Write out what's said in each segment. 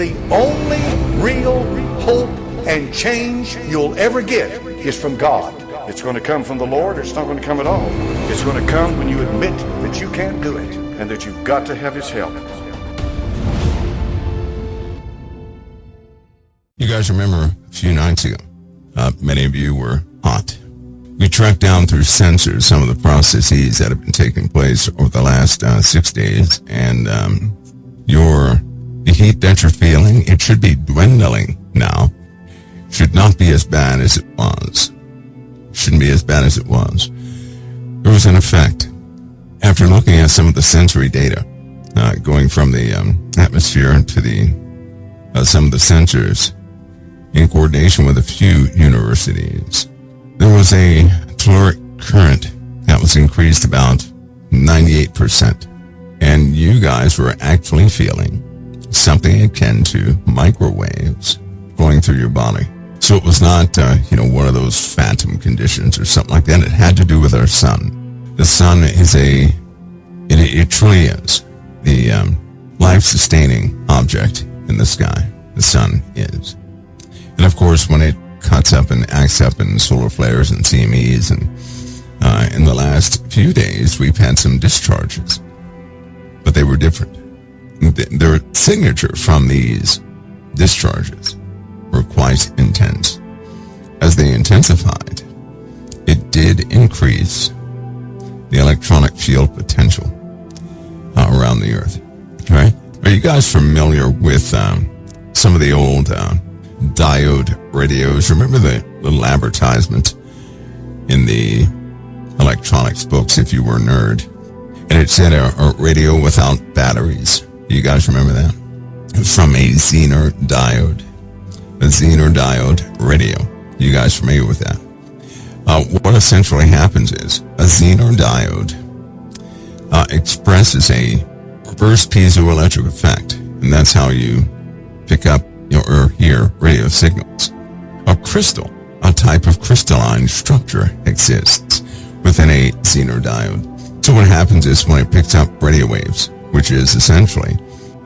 The only real hope and change you'll ever get is from God. It's going to come from the Lord, or it's not going to come at all. It's going to come when you admit that you can't do it and that you've got to have His help. You guys remember a few nights ago, many of you were hot. We tracked down through sensors some of the processes that have been taking place over the last 6 days, and the heat that you're feeling, it should be dwindling now. Should not be as bad as it was. Shouldn't be as bad as it was. There was an effect. After looking at some of the sensory data, going from the atmosphere to some of the sensors, in coordination with a few universities, there was a caloric current that was increased about 98%. And you guys were actually feeling something akin to microwaves going through your body. So it was not, one of those phantom conditions or something like that. It had to do with our sun. The sun is it truly is the life-sustaining object in the sky. The sun is. And of course, when it cuts up and acts up in solar flares and CMEs, and in the last few days, we've had some discharges, but they were different. Their signature from these discharges were quite intense. As they intensified, it did increase the electronic field potential around the Earth. Right? Are you guys familiar with some of the old diode radios? Remember the little advertisement in the electronics books if you were a nerd? And it said a radio without batteries. You guys remember that? From a Zener diode. A Zener diode radio. You guys familiar with that? What essentially happens is a Zener diode expresses a reverse piezoelectric effect, and that's how you pick up or hear radio signals. A crystal, a type of crystalline structure, exists within a Zener diode. So what happens is when it picks up radio waves, which is essentially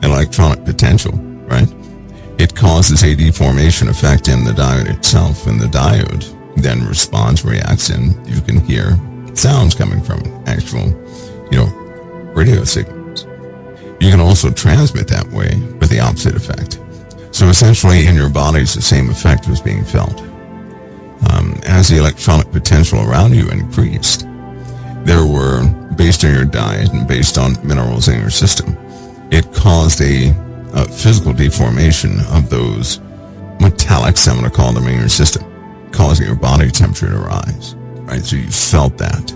an electronic potential, right? It causes a deformation effect in the diode itself, and the diode then responds, reacts, and you can hear sounds coming from actual, radio signals. You can also transmit that way with the opposite effect. So essentially in your bodies, the same effect was being felt. As the electronic potential around you increased, there were, based on your diet and based on minerals in your system, it caused a physical deformation of those metallics, I'm going to call them, in your system, causing your body temperature to rise, right? So you felt that.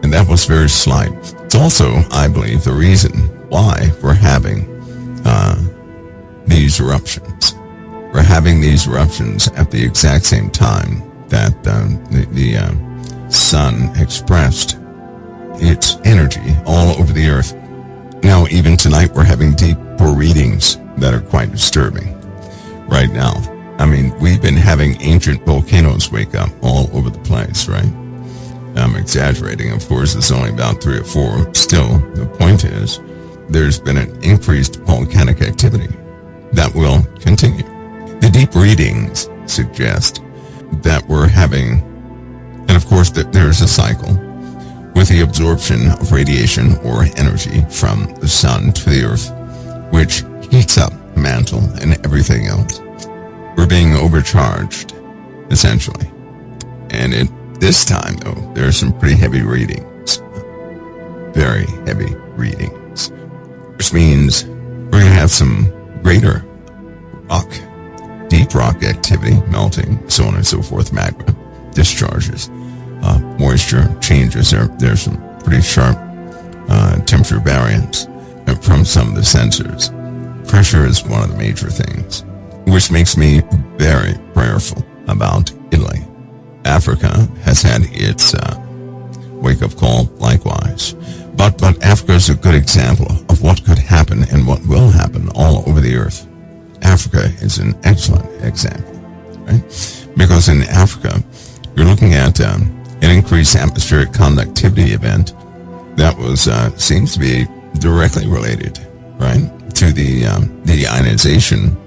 And that was very slight. It's also, I believe, the reason why we're having these eruptions. We're having these eruptions at the exact same time that the sun expressed its energy all over the earth. Now, even tonight, we're having deeper readings that are quite disturbing right now. I mean, we've been having ancient volcanoes wake up all over the place, right? I'm exaggerating, of course. It's only about 3 or 4. Still, the point is, there's been an increased volcanic activity that will continue. The deep readings suggest that we're having, and of course, that there's a cycle with the absorption of radiation or energy from the sun to the earth, which heats up the mantle and everything else. We're being overcharged, essentially. And this time, though, there are some pretty heavy readings. Very heavy readings. Which means we're going to have some greater rock, deep rock activity, melting, so on and so forth, magma, discharges, moisture changes. There's some pretty sharp temperature variance from some of the sensors. Pressure is one of the major things, which makes me very prayerful about Italy. Africa has had its wake-up call likewise. But Africa is a good example of what could happen and what will happen all over the earth. Africa is an excellent example, right? Because in Africa, you're looking at an increased atmospheric conductivity event that was seems to be directly related, right, to the ionization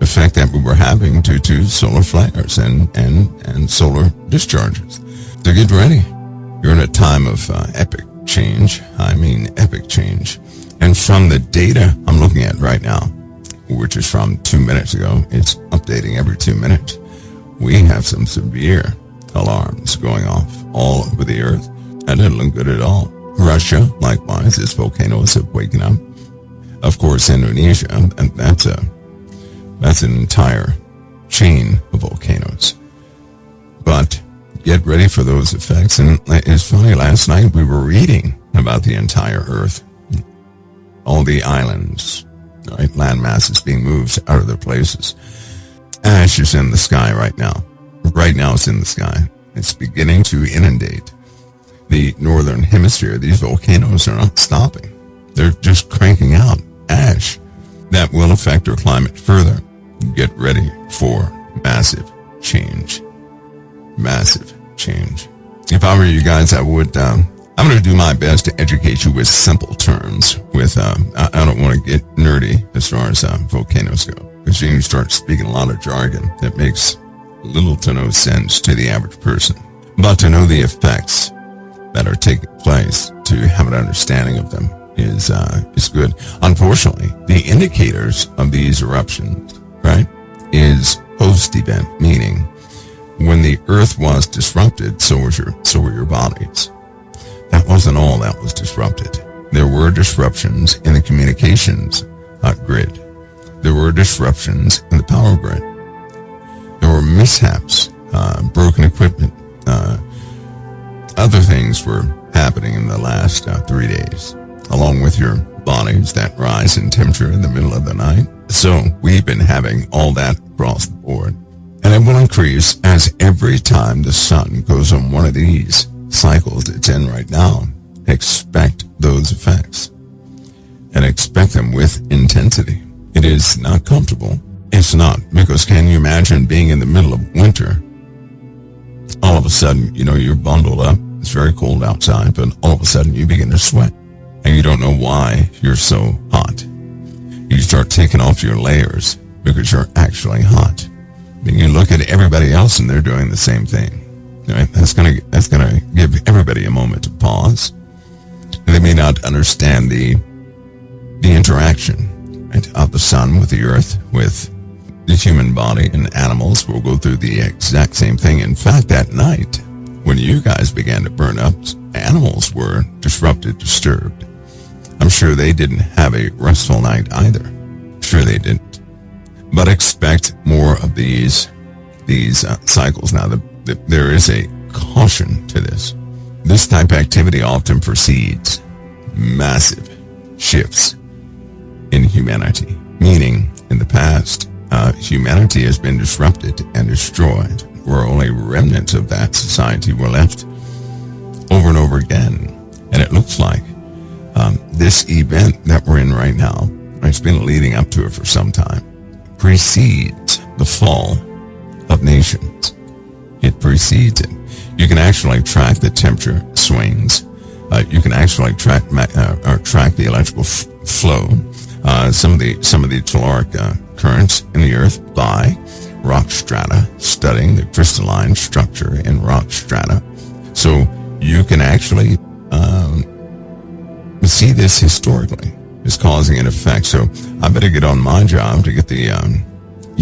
effect that we were having due to solar flares and solar discharges. So get ready. You're in a time of epic change. I mean epic change. And from the data I'm looking at right now, which is from 2 minutes ago, it's updating every 2 minutes. We have some severe alarms going off all over the earth. That doesn't look good at all. Russia, likewise, its volcanoes have waken up. Of course, Indonesia, and that's an entire chain of volcanoes. But get ready for those effects. And it's funny, last night we were reading about the entire earth, all the islands, right? Land masses being moved out of their places. Ash is in the sky right now. Right now it's in the sky. It's beginning to inundate the northern hemisphere. These volcanoes are not stopping. They're just cranking out ash. That will affect our climate further. Get ready for massive change. Massive change. If I were you guys, I would, I'm going to do my best to educate you with simple terms. I don't want to get nerdy as far as volcanoes go, because you can start speaking a lot of jargon that makes little to no sense to the average person. But to know the effects that are taking place, to have an understanding of them is good. Unfortunately, the indicators of these eruptions, right, is post-event, meaning when the earth was disrupted, so were your bodies. That wasn't all that was disrupted. There were disruptions in the communications grid. There were disruptions in the power grid. There were mishaps, broken equipment. Other things were happening in the last 3 days, along with your bodies that rise in temperature in the middle of the night. So we've been having all that across the board. And it will increase as every time the sun goes on one of these cycles it's in right now. Expect those effects. And expect them with intensity. It is not comfortable. It's not. Because can you imagine being in the middle of winter? All of a sudden, you're bundled up. It's very cold outside, but all of a sudden you begin to sweat. And you don't know why you're so hot. You start taking off your layers because you're actually hot. Then you look at everybody else and they're doing the same thing. Right? That's gonna give everybody a moment to pause. They may not understand the interaction, right, of the sun with the earth, with the human body, and animals will go through the exact same thing. In fact, that night, when you guys began to burn up, animals were disrupted, disturbed. I'm sure they didn't have a restful night either. Sure they didn't. But expect more of these cycles. Now, there is a caution to this. This type of activity often precedes massive shifts in humanity. Meaning, in the past, humanity has been disrupted and destroyed, where only remnants of that society were left over and over again. And it looks like this event that we're in right now, it's been leading up to it for some time, precedes the fall of nations. It precedes it. You can actually track the temperature swings. You can actually track the electrical flow. Some of the caloric currents in the earth by rock strata, studying the crystalline structure in rock strata. So you can actually see this historically is causing an effect. So I better get on my job to get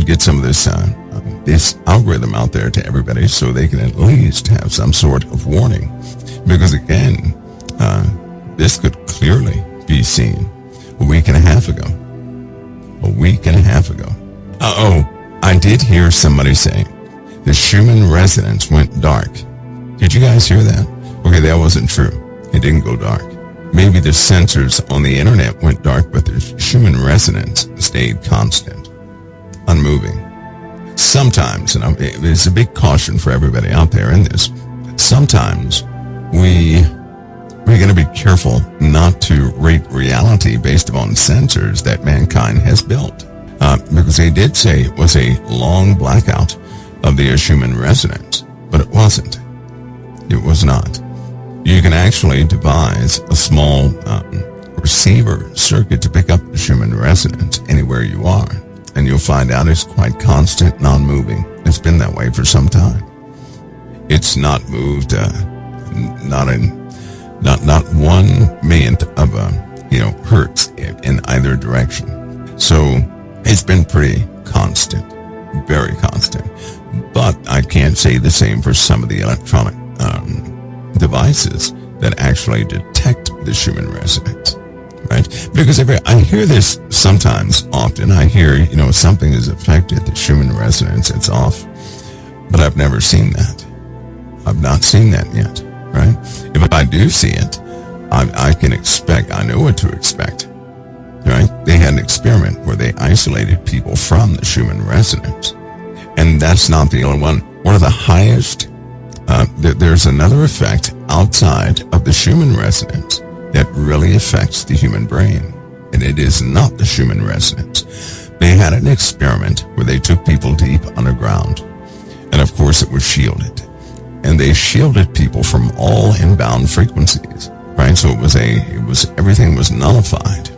get some of this algorithm out there to everybody so they can at least have some sort of warning. Because again, this could clearly be seen a week and a half ago. I did hear somebody say the Schumann resonance went dark. Did you guys hear that? Okay, that wasn't true. It didn't go dark. Maybe the sensors on the internet went dark, but the Schumann resonance stayed constant, unmoving. Sometimes, and there's a big caution for everybody out there in this, sometimes we're going to be careful not to rate reality based upon sensors that mankind has built. Because they did say it was a long blackout of the Schumann resonance, but it wasn't. It was not. You can actually devise a small receiver circuit to pick up the Schumann resonance anywhere you are. And you'll find out it's quite constant, non-moving. It's been that way for some time. It's not moved, not 1/millionth of a hertz in either direction. So it's been pretty constant, very constant. But I can't say the same for some of the electronic devices that actually detect the Schumann resonance, right? Because I hear this sometimes, often. I hear, something is affected, the Schumann resonance, it's off. But I've never seen that. I've not seen that yet, right? If I do see it, I can expect, I know what to expect, right? They had an experiment where they isolated people from the Schumann resonance. And that's not the only one. One of the highest, there's another effect outside of the Schumann resonance that really affects the human brain. And it is not the Schumann resonance. They had an experiment where they took people deep underground. And of course it was shielded. And they shielded people from all inbound frequencies, right? So everything was nullified.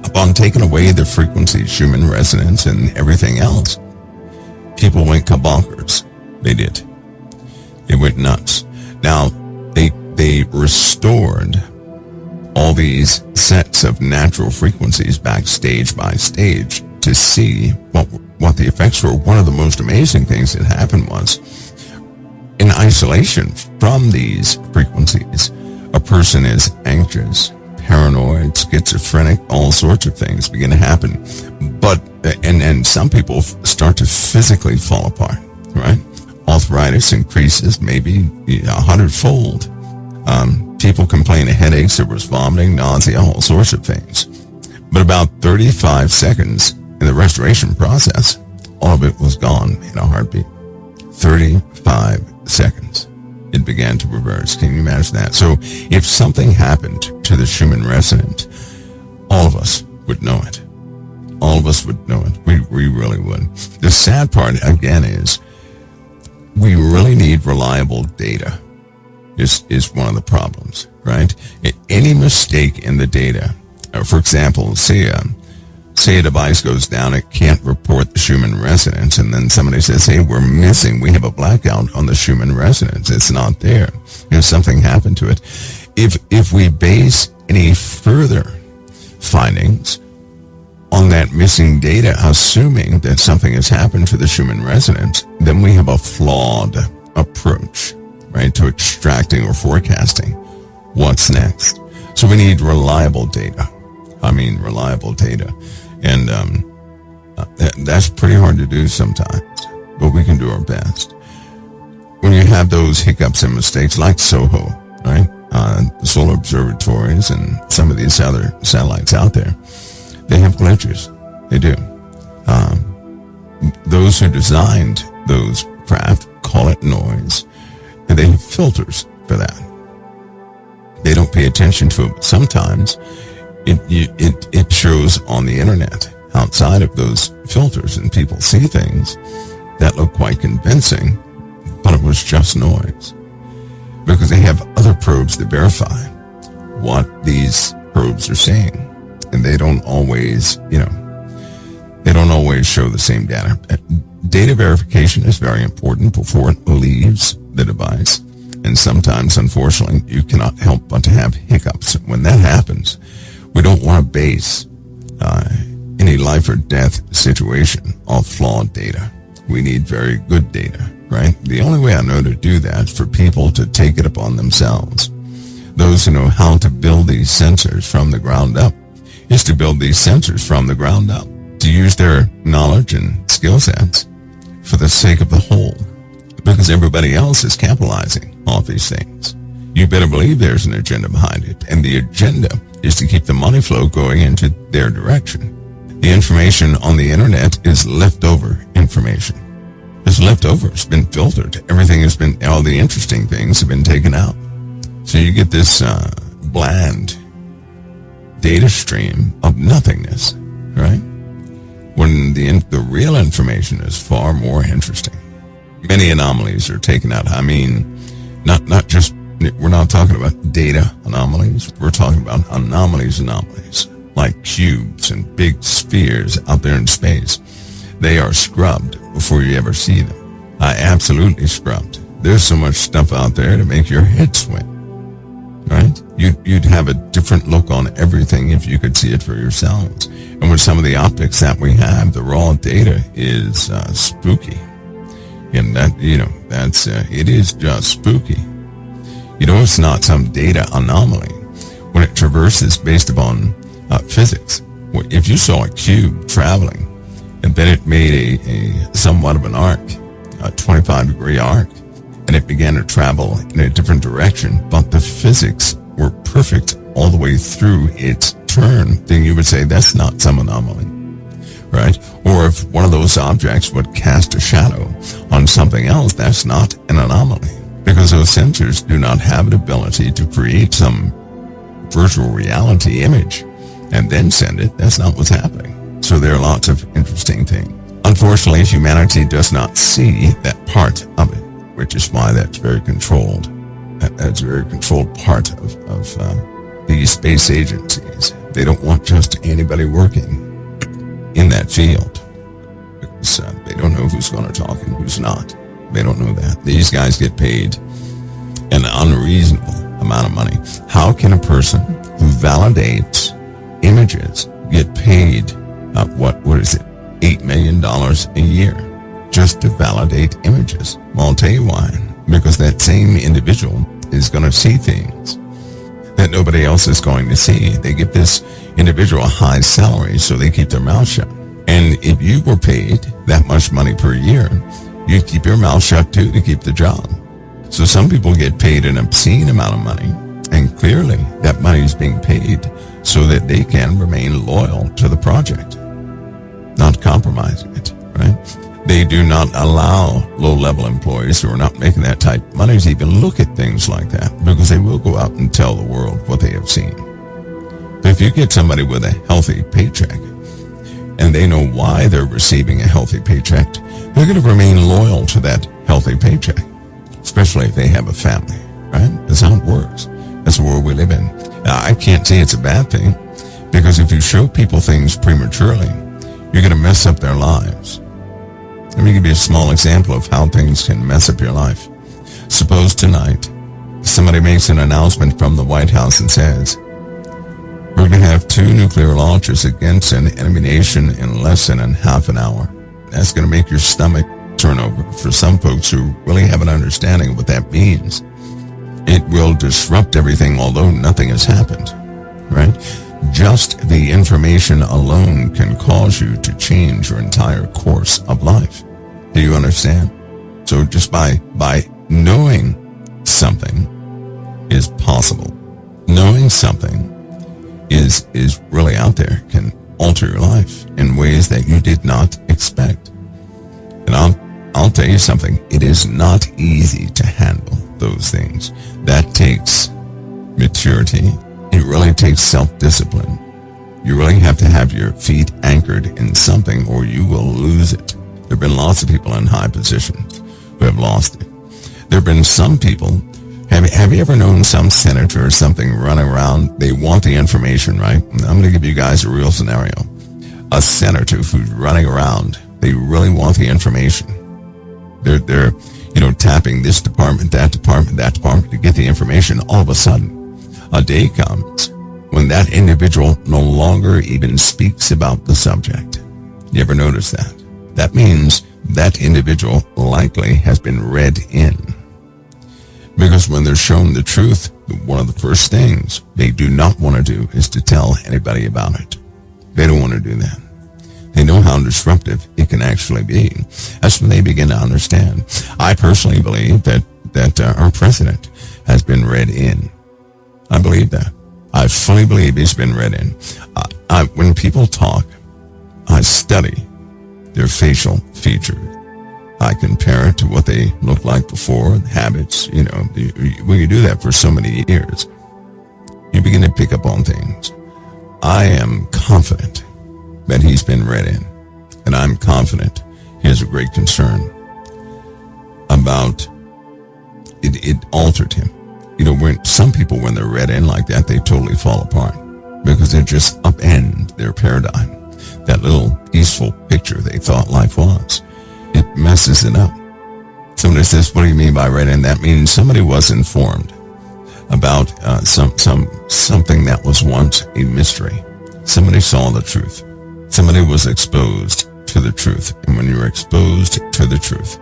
Upon taking away the frequency, Schumann resonance and everything else, people went kabonkers. They did. They went nuts. Now, they restored all these sets of natural frequencies back stage by stage to see what the effects were. One of the most amazing things that happened was, in isolation from these frequencies, a person is anxious, paranoid, schizophrenic, all sorts of things begin to happen. But, and some people start to physically fall apart, right? Arthritis increases maybe 100-fold. People complain of headaches, there was vomiting, nausea, all sorts of things. But about 35 seconds in the restoration process, all of it was gone in a heartbeat. 35 seconds. It began to reverse. Can you imagine that? So if something happened to the Schumann resonance, all of us would know it. All of us would know it. We really would. The sad part, again, is we really need reliable data. Is one of the problems, right? Any mistake in the data, for example, say a device goes down, it can't report the Schumann resonance, and then somebody says, hey, we have a blackout on the Schumann resonance. It's not there. Something happened to it. If we base any further findings on that missing data, assuming that something has happened to the Schumann resonance, then we have a flawed approach, right, to extracting or forecasting what's next. So we need reliable data. Reliable data. And that's pretty hard to do sometimes, but we can do our best. When you have those hiccups and mistakes like SOHO, right, the solar observatories and some of these other satellites out there, they have glitches. They do. Those who designed those craft call it noise, and they have filters for that. They don't pay attention to it, but sometimes it shows on the internet outside of those filters, and people see things that look quite convincing, but it was just noise. Because they have other probes that verify what these probes are saying. And they don't always, they don't always show the same data. Data verification is very important before it leaves the device. And sometimes, unfortunately, you cannot help but to have hiccups. When that happens, we don't want to base any life or death situation off flawed data. We need very good data, right? The only way I know to do that is for people to take it upon themselves. Those who know how to build these sensors from the ground up is to build these sensors from the ground up, to use their knowledge and skill sets for the sake of the whole, because everybody else is capitalizing off these things. You better believe there's an agenda behind it, and the agenda is to keep the money flow going into their direction. The information on the internet is leftover information. It's leftover. It's been filtered. Everything has been, all the interesting things have been taken out. So you get this bland data stream of nothingness, right? When the real information is far more interesting. Many anomalies are taken out. Not just We're not talking about data anomalies. We're talking about anomalies, like cubes and big spheres out there in space. They are scrubbed before you ever see them. Absolutely scrubbed. There's so much stuff out there to make your head swim, right? You'd have a different look on everything if you could see it for yourselves. And with some of the optics that we have, the raw data is spooky. And that, it is just spooky. It's not some data anomaly when it traverses based upon physics. If you saw a cube traveling and then it made a somewhat of an arc, a 25-degree arc, and it began to travel in a different direction, but the physics were perfect all the way through its turn, then you would say that's not some anomaly, right? Or if one of those objects would cast a shadow on something else, that's not an anomaly, because those sensors do not have the ability to create some virtual reality image and then send it. That's not what's happening. So there are lots of interesting things. Unfortunately, humanity does not see that part of it, which is why that's very controlled. That's a very controlled part of these space agencies. They don't want just anybody working in that field, because they don't know who's going to talk and who's not. They don't know that. These guys get paid an unreasonable amount of money. How can a person who validates images get paid, what is it, $8 million a year just to validate images? Well, I'll tell you why. Because that same individual is going to see things that nobody else is going to see. They give this individual a high salary, so they keep their mouth shut. And if you were paid that much money per year, you'd keep your mouth shut too to keep the job. So some people get paid an obscene amount of money, and clearly that money is being paid so that they can remain loyal to the project, not compromising it, right? They do not allow low-level employees who are not making that type of money to even look at things like that, because they will go out and tell the world what they have seen. But if you get somebody with a healthy paycheck, and they know why they're receiving a healthy paycheck, they're going to remain loyal to that healthy paycheck, especially if they have a family, right? That's how it works. That's the world we live in. Now, I can't say it's a bad thing, because if you show people things prematurely, you're going to mess up their lives. Let me give you a small example of how things can mess up your life. Suppose tonight, somebody makes an announcement from the White House and says, we're going to have 2 nuclear launches against an enemy nation in less than half an hour. That's going to make your stomach turn over. For some folks who really have an understanding of what that means, it will disrupt everything, although nothing has happened, right? Just the information alone can cause you to change your entire course of life. Do you understand? So just by knowing something is possible, knowing something is really out there, can alter your life in ways that you did not expect. And I'll tell you something, it is not easy to handle those things. That takes maturity. It really takes self-discipline. You really have to have your feet anchored in something, or you will lose it. There have been lots of people in high positions who have lost it. There have been some people, have you ever known some senator or something running around? They want the information, right? I'm going to give you guys a real scenario. A senator who's running around, they really want the information. They're tapping this department, that department to get the information. All of a sudden, a day comes when that individual no longer even speaks about the subject. You ever notice that? That means that individual likely has been read in. Because when they're shown the truth, one of the first things they do not want to do is to tell anybody about it. They don't want to do that. They know how disruptive it can actually be. That's when they begin to understand. I personally believe that our president has been read in. I believe that. I fully believe he's been read in. When people talk, I study their facial features. I compare it to what they looked like before, habits. When you do that for so many years, you begin to pick up on things. I am confident that he's been read in, and I'm confident he has a great concern about it. It altered him. when some people, when they're read in like that, they totally fall apart because they just upend their paradigm. That little peaceful picture they thought life was. It messes it up. Somebody says, what do you mean by read in? That means somebody was informed about something that was once a mystery. Somebody saw the truth. Somebody was exposed to the truth. And when you're exposed to the truth,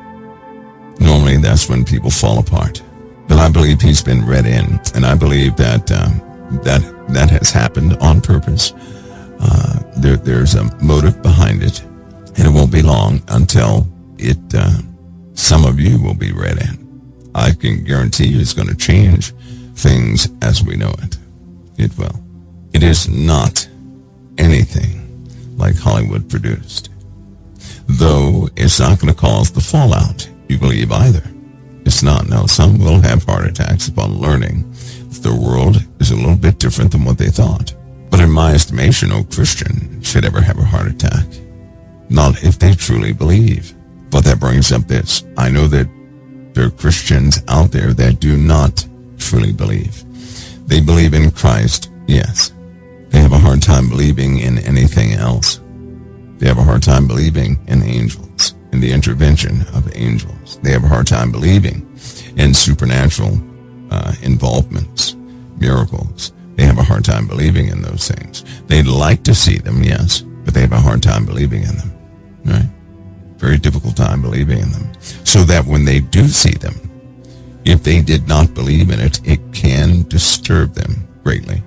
normally that's when people fall apart. But I believe he's been read in, and I believe that that has happened on purpose. There's a motive behind it, and it won't be long until some of you will be read in. I can guarantee you it's going to change things as we know it. It will. It is not anything like Hollywood produced. Though it's not going to cause the fallout you believe either. It's not. Now, some will have heart attacks upon learning that the world is a little bit different than what they thought. But in my estimation, no Christian should ever have a heart attack. Not if they truly believe. But that brings up this. I know that there are Christians out there that do not truly believe. They believe in Christ, yes. They have a hard time believing in anything else. They have a hard time believing in angels, in the intervention of angels. They have a hard time believing in supernatural involvements, miracles. They have a hard time believing in those things. They'd like to see them, yes, but they have a hard time believing in them, right? Very difficult time believing in them. So that when they do see them, if they did not believe in it, it can disturb them greatly.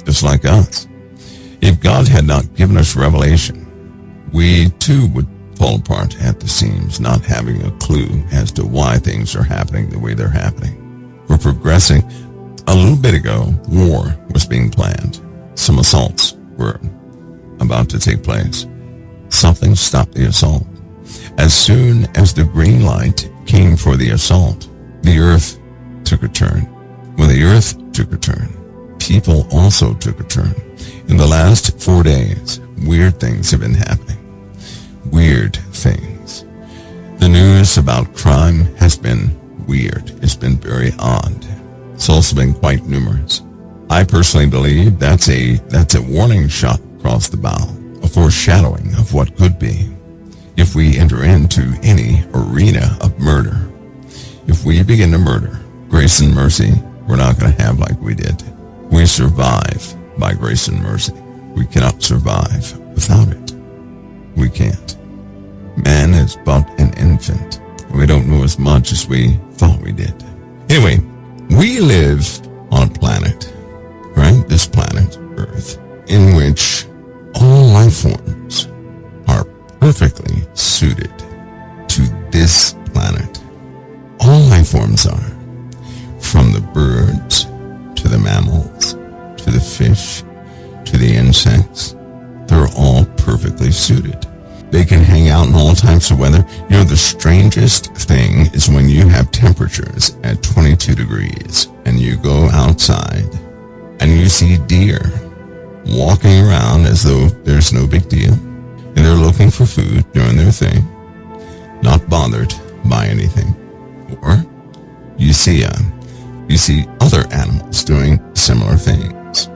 Just like us. If God had not given us revelation, we too would fall apart at the seams, not having a clue as to why things are happening the way they're happening. We're progressing. A little bit ago, war was being planned. Some assaults were about to take place. Something stopped the assault. As soon as the green light came for the assault, the earth took a turn. When the earth took a turn, people also took a turn. In the last 4 days, weird things have been happening. Weird things. The news about crime has been weird. It's been very odd. It's also been quite numerous. I personally believe that's a warning shot across the bow, a foreshadowing of what could be if we enter into any arena of murder. If we begin to murder, grace and mercy, we're not going to have like we did. We survive by grace and mercy. We cannot survive without it. We can't. Man is but an infant. We don't know as much as we thought we did. Anyway, we live on a planet, right? This planet, Earth, in which all life forms are perfectly suited to this planet. All life forms are, from the birds to the mammals, to the fish, to the insects. They're all perfectly suited. They can hang out in all types of weather. You know, the strangest thing is when you have temperatures at 22 degrees and you go outside and you see deer walking around as though there's no big deal. And they're looking for food, doing their thing, not bothered by anything. Or you see other animals doing similar things.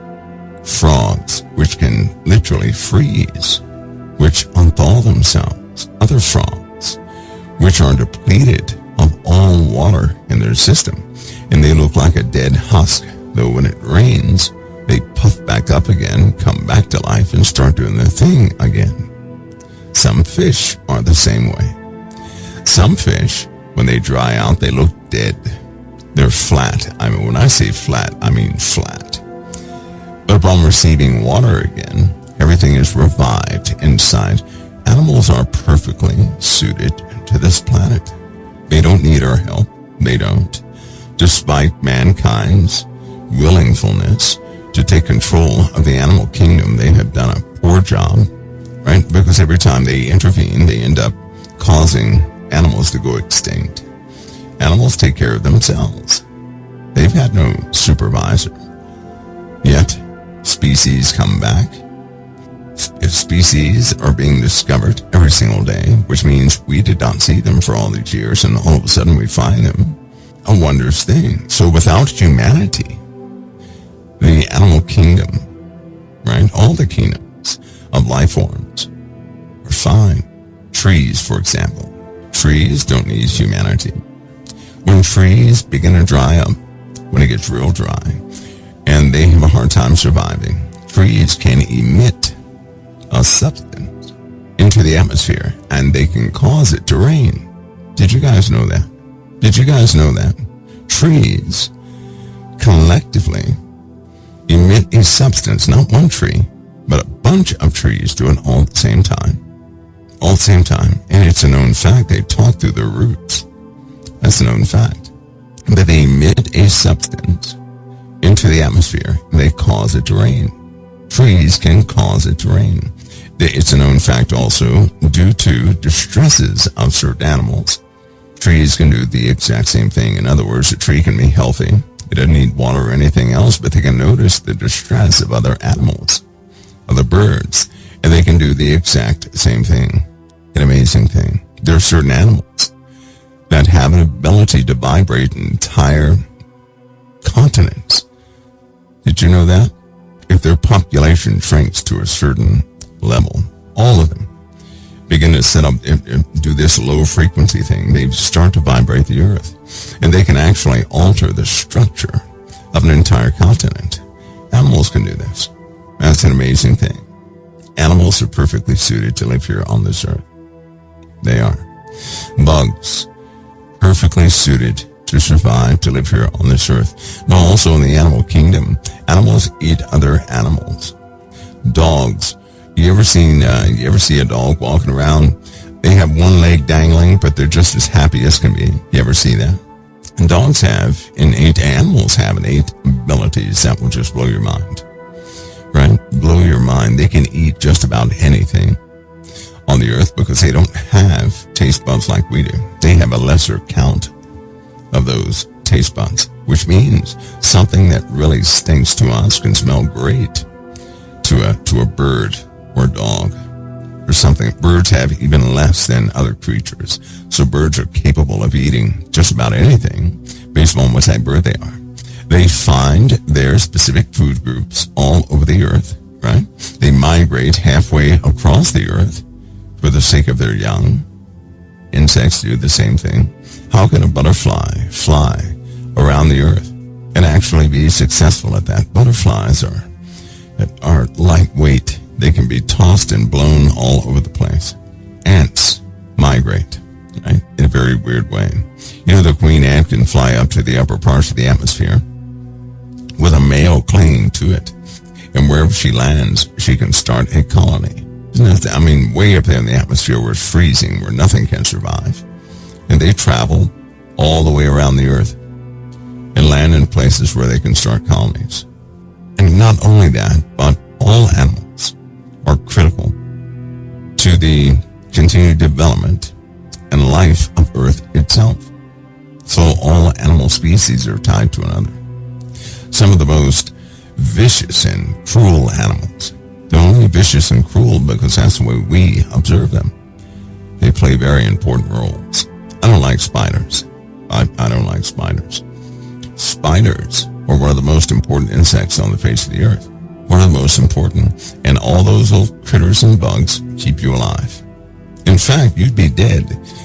Frogs, which can literally freeze, which unthaw themselves. Other frogs, which are depleted of all water in their system, and they look like a dead husk, though when it rains, they puff back up again, come back to life, and start doing their thing again. Some fish are the same way. Some fish, when they dry out, they look dead. They're flat. I mean, when I say flat, I mean flat. But upon receiving water again, everything is revived inside. Animals are perfectly suited to this planet. They don't need our help. They don't. Despite mankind's willingfulness to take control of the animal kingdom, they have done a poor job, right? Because every time they intervene, they end up causing animals to go extinct. Animals take care of themselves. They've had no supervisor. Yet, species come back. If species are being discovered every single day, which means we did not see them for all these years, and all of a sudden we find them. a wondrous thing. So without humanity, the animal kingdom, right, all the kingdoms of life forms are fine. Trees, for example. Trees don't need humanity. When trees begin to dry up, when it gets real dry, and they have a hard time surviving, trees can emit a substance into the atmosphere, and they can cause it to rain. Did you guys know that? Did you guys know that? Trees collectively emit a substance, not one tree, but a bunch of trees do it all at the same time. All at the same time. And it's a known fact. They talk through their roots. That's a known fact. That they emit a substance into the atmosphere. They cause it to rain. Trees can cause it to rain. It's a known fact also, due to distresses of certain animals, trees can do the exact same thing. In other words, a tree can be healthy. It doesn't need water or anything else, but they can notice the distress of other animals, other birds, and they can do the exact same thing. An amazing thing. There are certain animals that have an ability to vibrate entire continents. Did you know that? If their population shrinks to a certain level, all of them begin to set up, do this low frequency thing. They start to vibrate the earth, and they can actually alter the structure of an entire continent. Animals can do this. That's an amazing thing. Animals are perfectly suited to live here on this earth. They are. Bugs, perfectly suited to survive, to live here on this earth. But also in the animal kingdom, animals eat other animals. Dogs. You ever see a dog walking around? They have one leg dangling, but they're just as happy as can be. You ever see that? And dogs have innate, animals have innate abilities that will just blow your mind. Right? Blow your mind. They can eat just about anything on the earth because they don't have taste buds like we do. They have a lesser count of those taste buds, which means something that really stinks to us can smell great to a bird or a dog or something. Birds have even less than other creatures. So birds are capable of eating just about anything based on what type of bird they are. They find their specific food groups all over the earth, right? They migrate halfway across the earth for the sake of their young. Insects do the same thing. How can a butterfly fly around the earth and actually be successful at that? Butterflies are lightweight. They can be tossed and blown all over the place. Ants migrate, right, in a very weird way. You know, the queen ant can fly up to the upper parts of the atmosphere with a male clinging to it. And wherever she lands, she can start a colony. Way up there in the atmosphere where it's freezing, where nothing can survive. And they travel all the way around the earth and land in places where they can start colonies. And not only that, but all animals are critical to the continued development and life of Earth itself. So all animal species are tied to another. Some of the most vicious and cruel animals. They're only vicious and cruel because that's the way we observe them. They play very important roles. I don't like spiders. I don't like spiders. Spiders are one of the most important insects on the face of the earth. One of the most important. And all those little critters and bugs keep you alive. In fact, you'd be dead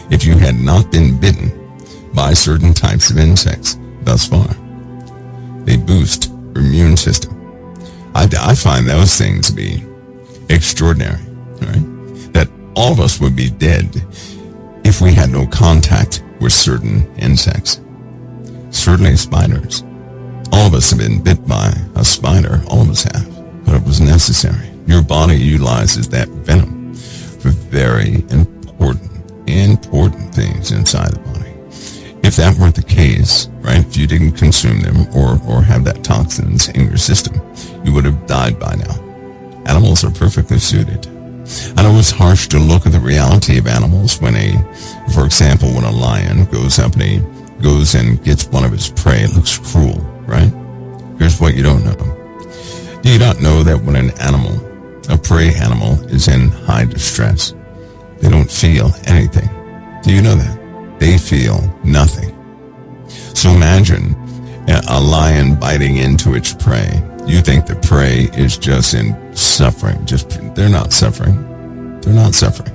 if you had not been bitten by certain types of insects thus far. They boost your immune system. I find those things to be extraordinary, right? That all of us would be dead if we had no contact with certain insects. Certainly spiders. All of us have been bit by a spider. All of us have. But it was necessary. Your body utilizes that venom for very important things inside the body. If that weren't the case, right, if you didn't consume them or have that toxins in your system, you would have died by now. Animals are perfectly suited. I know it's harsh to look at the reality of animals when for example, when a lion goes up and he goes and gets one of his prey. It looks cruel, right? Here's what you don't know. Do you not know that when an animal, a prey animal, is in high distress, they don't feel anything? Do you know that? They feel nothing. So So imagine a lion biting into its prey. You think the prey is just in suffering. They're not suffering. They're not suffering.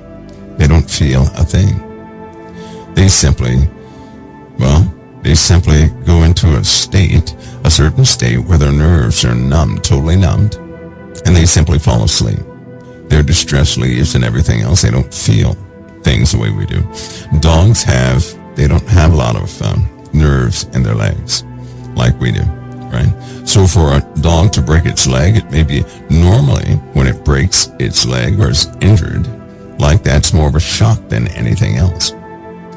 They don't feel a thing. They simply go into a certain state where their nerves are numbed, totally numbed, and they simply fall asleep. Their distress leaves and everything else. They don't feel things the way we do. Dogs they don't have a lot of nerves in their legs like we do, right? So for a dog to break its leg, it may be normally when it breaks its leg or is injured, like that's more of a shock than anything else.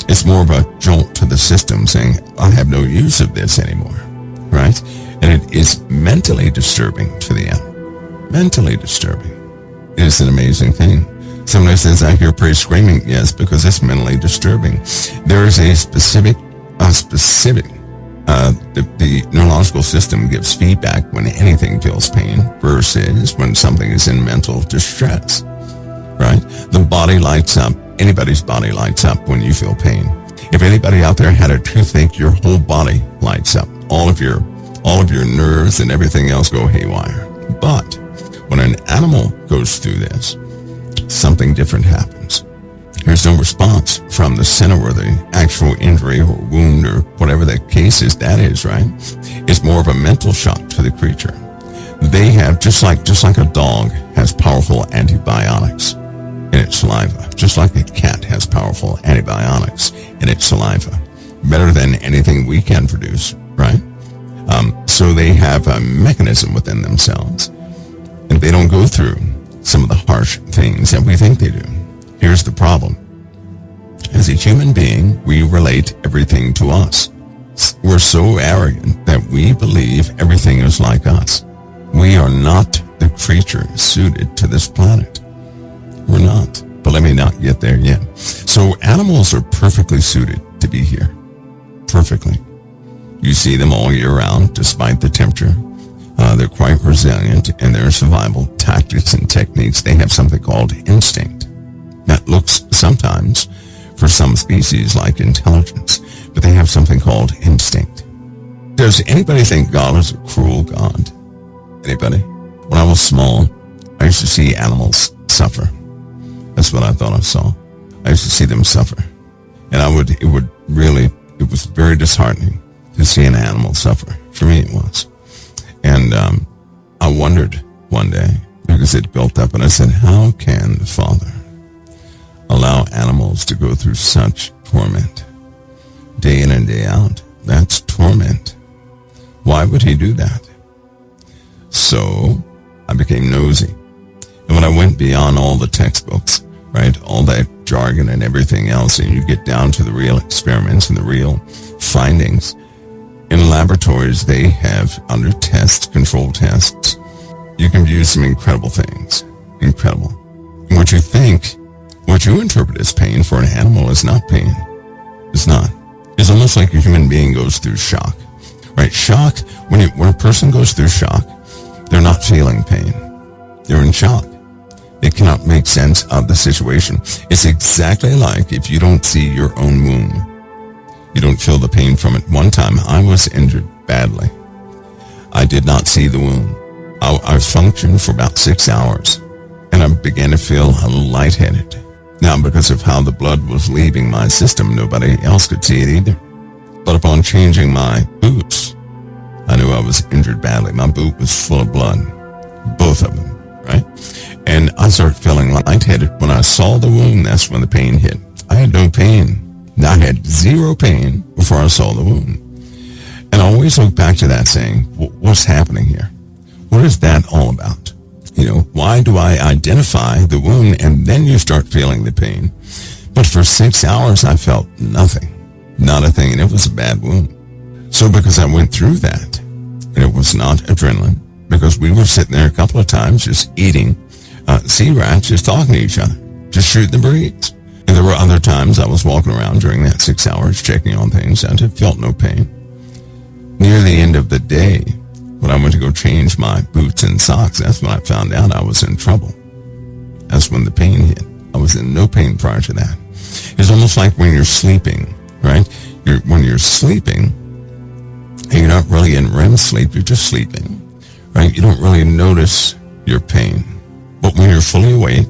It's more of a jolt to the system saying, I have no use of this anymore, right? And it is mentally disturbing to the animal. Mentally disturbing. It is an amazing thing. Somebody says, I hear prey screaming. Yes, because it's mentally disturbing. There is a specific, the neurological system gives feedback when anything feels pain versus when something is in mental distress, right? The body lights up. Anybody's body lights up when you feel pain. If anybody out there had a toothache, your whole body lights up. All of your nerves and everything else go haywire. But when an animal goes through this, something different happens. There's no response from the center where the actual injury or wound or whatever the case is, that is, right? It's more of a mental shock to the creature. They have, just like a dog has powerful antibiotics in its saliva, just like a cat has powerful antibiotics in its saliva, better than anything we can produce, right? So they have a mechanism within themselves, and they don't go through some of the harsh things that we think they do. Here's the problem. As a human being, we relate everything to us. We're so arrogant that we believe everything is like us. We are not the creature suited to this planet. We're not. But let me not get there yet. So animals are perfectly suited to be here. Perfectly. You see them all year round, despite the temperature. They're quite resilient in their survival tactics and techniques. They have something called instinct. That looks sometimes, for some species, like intelligence, but they have something called instinct. Does anybody think God is a cruel God? Anybody? When I was small, I used to see animals suffer. That's what I thought I saw. I used to see them suffer. And it was very disheartening to see an animal suffer. For me, it was. And I wondered one day, because it built up, and I said, how can the Father allow animals to go through such torment day in and day out? That's torment. Why would he do that? So I became nosy. And when I went beyond all the textbooks, right, all that jargon and everything else, and you get down to the real experiments and the real findings, in laboratories, they have under tests, controlled tests, you can view some incredible things. Incredible. And what you interpret as pain for an animal is not pain. It's not. It's almost like a human being goes through shock. Right? Shock, when a person goes through shock, they're not feeling pain. They're in shock. They cannot make sense of the situation. It's exactly like if you don't see your own wound. You don't feel the pain from it. One time, I was injured badly. I did not see the wound. I functioned for about 6 hours, and I began to feel a little lightheaded. Now, because of how the blood was leaving my system, nobody else could see it either. But upon changing my boots, I knew I was injured badly. My boot was full of blood, both of them, right? And I started feeling lightheaded. When I saw the wound, that's when the pain hit. I had no pain. I had zero pain before I saw the wound. And I always look back to that saying, what's happening here? What is that all about? Why do I identify the wound and then you start feeling the pain? But for 6 hours, I felt nothing, not a thing, and it was a bad wound. So because I went through that, and it was not adrenaline, because we were sitting there a couple of times just eating sea rats, just talking to each other, just shooting the breeze. And there were other times I was walking around during that 6 hours checking on things and I felt no pain. Near the end of the day, when I went to go change my boots and socks, that's when I found out I was in trouble. That's when the pain hit. I was in no pain prior to that. It's almost like when you're sleeping, right? When you're sleeping, And you're not really in REM sleep, you're just sleeping, right? You don't really notice your pain. But when you're fully awake,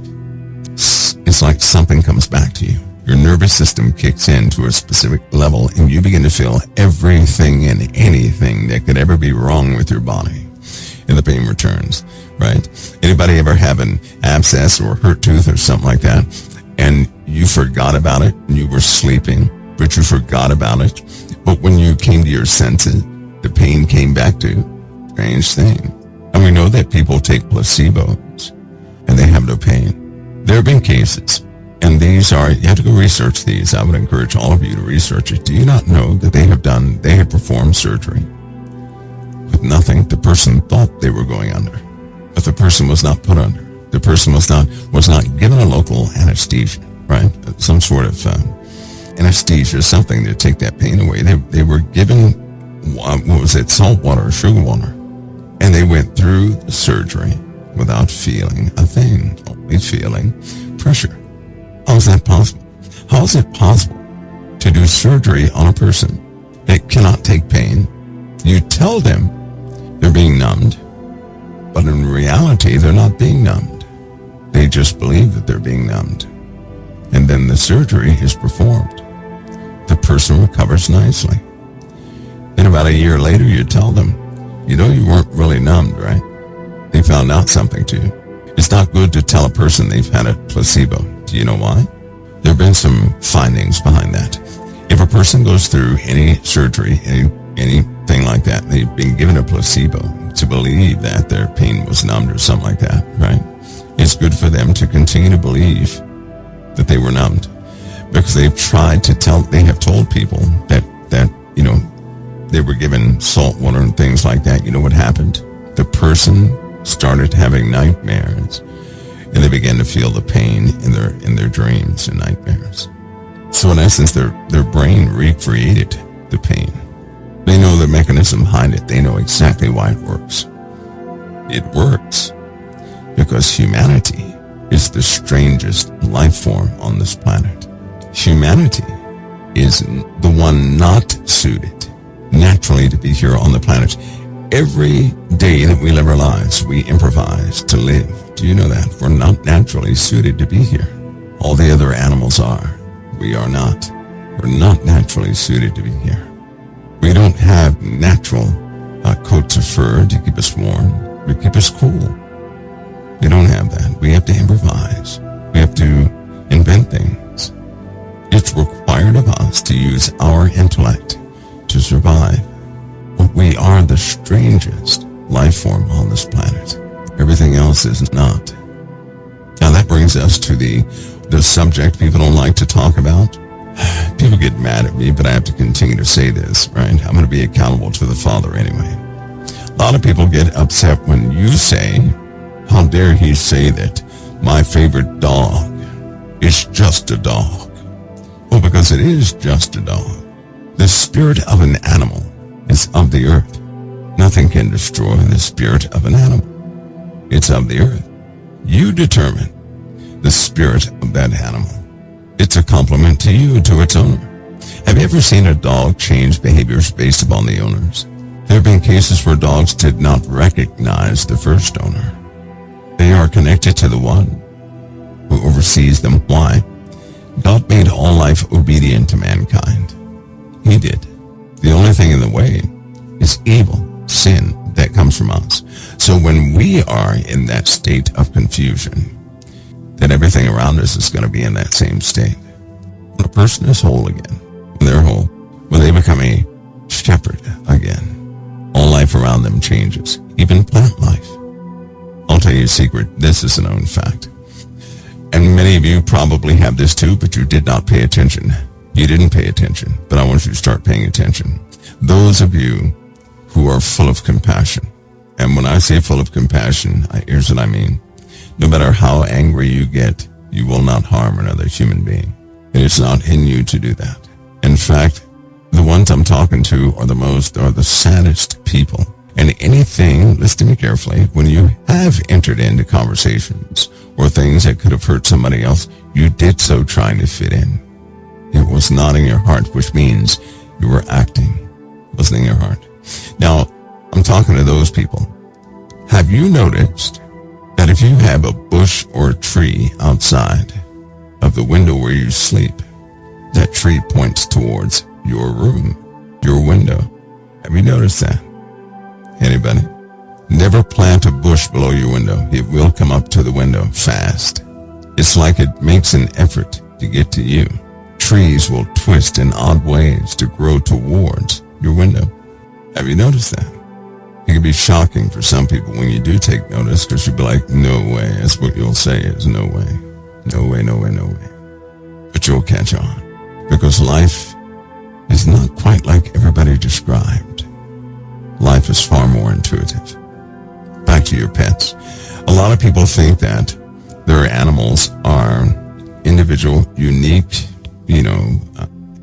it's like something comes back to you. Your nervous system kicks in to a specific level, and you begin to feel everything and anything that could ever be wrong with your body. And the pain returns, right? Anybody ever have an abscess or hurt tooth or something like that, and you forgot about it, and you were sleeping, but you forgot about it? But when you came to your senses, the pain came back to you. Strange thing. And we know that people take placebos, and they have no pain. There have been cases, and these are, you have to go research these. I would encourage all of you to research it. Do you not know that they have performed surgery with nothing? The person thought they were going under, but the person was not put under. The person was not given a local anesthesia, right? Some sort of anesthesia, something to take that pain away. They were given, what was it, salt water or sugar water, and they went through the surgery without feeling a thing, only feeling pressure. How is that possible? How is it possible to do surgery on a person that cannot take pain? You tell them they're being numbed, but in reality, they're not being numbed. They just believe that they're being numbed. And then the surgery is performed. The person recovers nicely. Then about a year later, you tell them, you know, you weren't really numbed, right? They found out something too. It's not good to tell a person they've had a placebo. Do you know why? There have been some findings behind that. If a person goes through any surgery, anything like that, they've been given a placebo to believe that their pain was numbed or something like that, right? It's good for them to continue to believe that they were numbed, because they have told people that you know, they were given salt water and things like that. You know what happened? The person started having nightmares, and they began to feel the pain in their dreams and nightmares. So in essence, their brain recreated the pain. They know the mechanism behind it. They know exactly why it works. It works because humanity is the strangest life form on this planet. Humanity is the one not suited naturally to be here on the planet. Every day that we live our lives, we improvise to live. Do you know that? We're not naturally suited to be here. All the other animals are. We are not. We're not naturally suited to be here. We don't have natural coats of fur to keep us warm, to keep us cool. We don't have that. We have to improvise. We have to invent things. It's required of us to use our intellect to survive. But we are the strangest life form on this planet. Everything else is not. Now that brings us to the subject people don't like to talk about. People get mad at me, but I have to continue to say this, right? I'm going to be accountable to the Father anyway. A lot of people get upset when you say, how dare he say that my favorite dog is just a dog? Well, because it is just a dog. The spirit of an animal is of the earth. Nothing can destroy the spirit of an animal. It's of the earth. You determine the spirit of that animal. It's a compliment to you, to its owner. Have you ever seen a dog change behaviors based upon the owners? There have been cases where dogs did not recognize the first owner. They are connected to the one who oversees them. Why? God made all life obedient to mankind. He did. The only thing in the way is evil, sin that comes from us. So when we are in that state of confusion, then everything around us is going to be in that same state. When a person is whole again, when they're whole, when they become a shepherd again, all life around them changes, even plant life. I'll tell you a secret. This is a known fact. And many of you probably have this too, but you did not pay attention. You didn't pay attention, but I want you to start paying attention. Those of you who are full of compassion, and when I say full of compassion, here's what I mean. No matter how angry you get, you will not harm another human being. It is not in you to do that. In fact, the ones I'm talking to are the saddest people. And anything, listen to me carefully, when you have entered into conversations or things that could have hurt somebody else, you did so trying to fit in. It was not in your heart, which means you were acting. It wasn't in your heart. Now, I'm talking to those people. Have you noticed that if you have a bush or a tree outside of the window where you sleep, that tree points towards your room, your window? Have you noticed that? Anybody? Never plant a bush below your window. It will come up to the window fast. It's like it makes an effort to get to you. Trees will twist in odd ways to grow towards your window. Have you noticed that? It can be shocking for some people when you do take notice, because you'll be like, no way. That's what you'll say is no way. No way, no way, no way. But you'll catch on, because life is not quite like everybody described. Life is far more intuitive. Back to your pets. A lot of people think that their animals are individual, unique,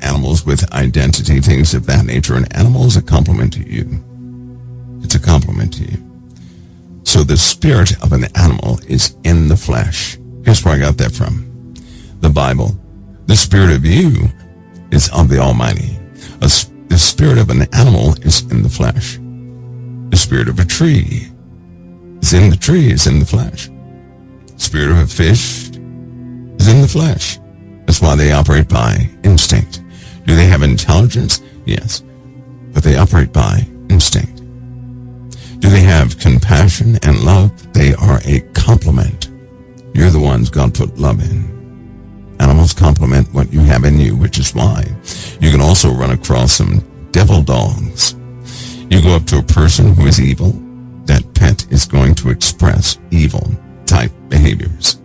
animals with identity, things of that nature. An animal is a compliment to you. It's a compliment to you. So the spirit of an animal is in the flesh. Guess where I got that from? The Bible. The spirit of you is of the Almighty. The spirit of an animal is in the flesh. The spirit of a tree is in the tree, is in the flesh. The spirit of a fish is in the flesh. That's why they operate by instinct. Do they have intelligence? Yes. But they operate by instinct. Do they have compassion and love? They are a complement. You're the ones God put love in. Animals complement what you have in you, which is why you can also run across some devil dogs. You go up to a person who is evil, that pet is going to express evil type behaviors.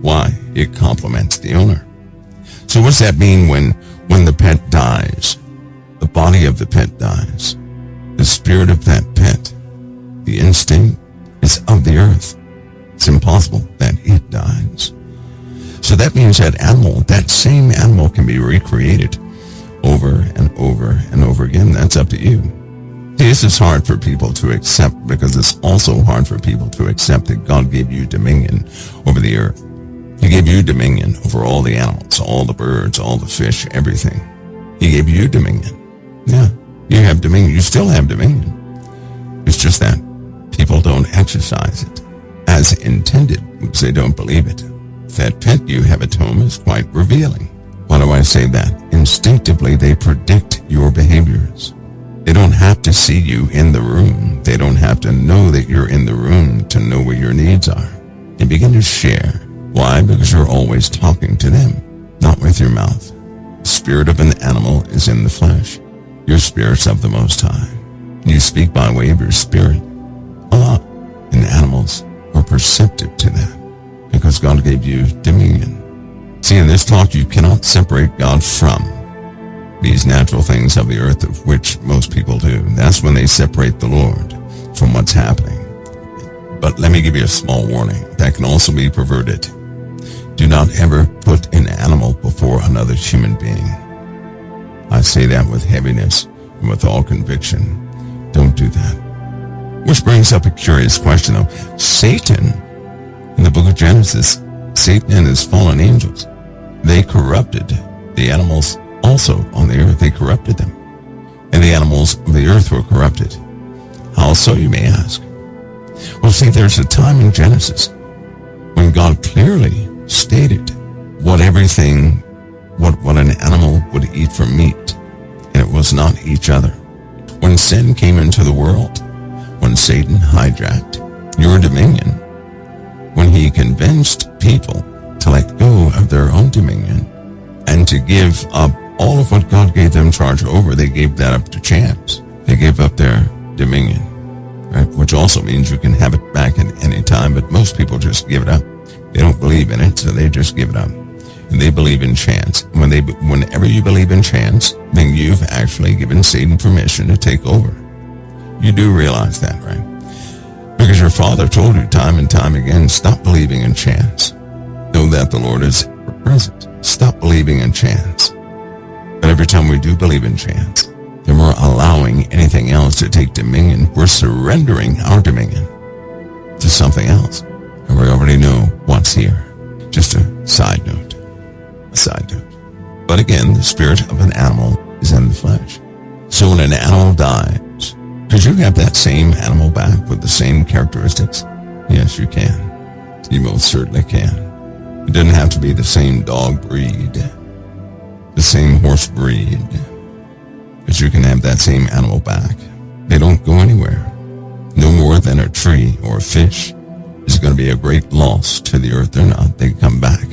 Why? It complements the owner. So what does that mean when the pet dies? The body of the pet dies. The spirit of that pet, the instinct, is of the earth. It's impossible that it dies. So that means that same animal can be recreated over and over and over again. That's up to you. This is hard for people to accept, because it's also hard for people to accept that God gave you dominion over the earth. He gave you dominion over all the animals, all the birds, all the fish, everything. He gave you dominion. Yeah, you have dominion. You still have dominion. It's just that people don't exercise it as intended because they don't believe it. That pet you have at home is quite revealing. Why do I say that? Instinctively, they predict your behaviors. They don't have to see you in the room. They don't have to know that you're in the room to know what your needs are. They begin to share. Why? Because you're always talking to them, not with your mouth. The spirit of an animal is in the flesh. Your spirit's of the Most High. You speak by way of your spirit a lot. And animals are perceptive to that because God gave you dominion. See, in this talk, you cannot separate God from these natural things of the earth, of which most people do. That's when they separate the Lord from what's happening. But let me give you a small warning. That can also be perverted. Do not ever put an animal before another human being. I say that with heaviness and with all conviction. Don't do that. Which brings up a curious question, though. Satan, in the book of Genesis, Satan and his fallen angels, they corrupted the animals also on the earth. They corrupted them. And the animals of the earth were corrupted. How so, you may ask? Well, see, there's a time in Genesis when God clearly stated what an animal would eat for meat, and it was not each other. When sin came into the world, when Satan hijacked your dominion, when he convinced people to let go of their own dominion and to give up all of what God gave them charge over, they gave that up to chance. They gave up their dominion, right? Which also means you can have it back at any time, but most people just give it up. They don't believe in it, so they just give it up. And they believe in chance. Whenever you believe in chance, then you've actually given Satan permission to take over. You do realize that, right? Because your father told you time and time again, stop believing in chance. Know that the Lord is present. Stop believing in chance. But every time we do believe in chance, then we're allowing anything else to take dominion. We're surrendering our dominion to something else. And we already know what's here. Just a side note. A side note. But again, the spirit of an animal is in the flesh. So when an animal dies, Could you have that same animal back with the same characteristics? Yes, you can. You most certainly can. It doesn't have to be the same dog breed, the same horse breed, but you can have that same animal back. They don't go anywhere. No more than a tree or a fish is going to be a great loss to the earth. They're not. They come back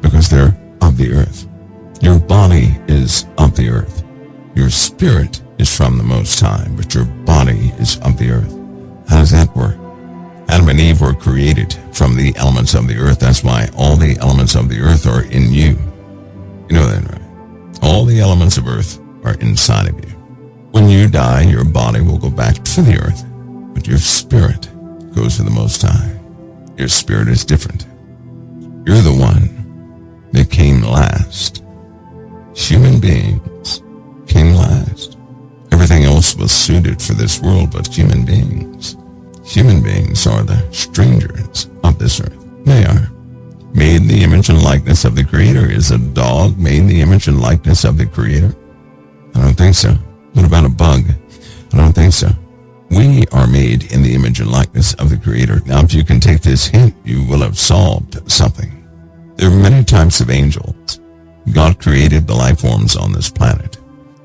because they're of the earth. Your body is of the earth. Your spirit is from the Most High, but your body is of the earth. How does that work? Adam and Eve were created from the elements of the earth. That's why all the elements of the earth are in you. You know that, right? All the elements of earth are inside of you. When you die, your body will go back to the earth, but your spirit goes to the Most High. Your spirit is different. You're the one that came last. Human beings came last. Everything else was suited for this world, but human beings. Human beings are the strangers of this earth. They are. Made in the image and likeness of the Creator. Is a dog made in the image and likeness of the Creator? I don't think so. What about a bug? I don't think so. We are made in the image and likeness of the Creator. Now, if you can take this hint, you will have solved something. There are many types of angels. God created the life forms on this planet.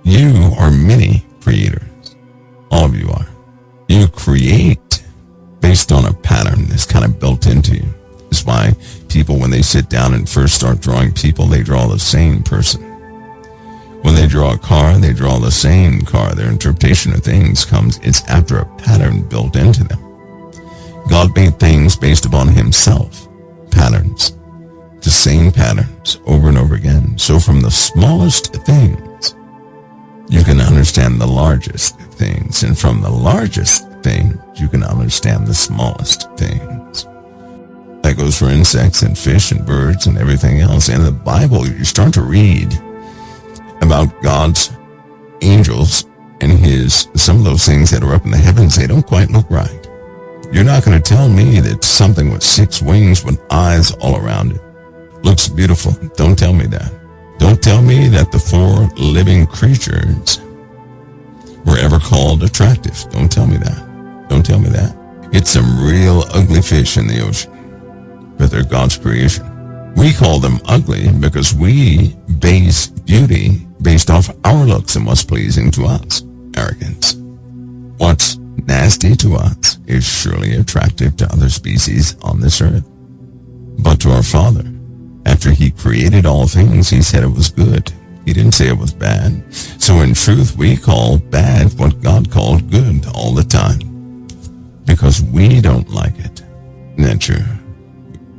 You are many creators. All of you are. You create based on a pattern that's kind of built into you. That's why people, when they sit down and first start drawing people, they draw the same person. When they draw a car, they draw the same car. Their interpretation of things it's after a pattern built into them. God made things based upon himself, patterns, the same patterns over and over again. So from the smallest things, you can understand the largest things. And from the largest things, you can understand the smallest things. That goes for insects and fish and birds and everything else. In the Bible, you start to read about God's angels and some of those things that are up in the heavens. They don't quite look right. You're not going to tell me that something with 6 wings with eyes all around it looks beautiful. Don't tell me that. Don't tell me that the 4 living creatures were ever called attractive. Don't tell me that. Don't tell me that. It's some real ugly fish in the ocean, but they're God's creation. We call them ugly because we base beauty based off our looks and what's pleasing to us. Arrogance. What's nasty to us is surely attractive to other species on this earth. But to our Father, after he created all things, he said it was good. He didn't say it was bad. So in truth, we call bad what God called good all the time because we don't like it. Isn't that true?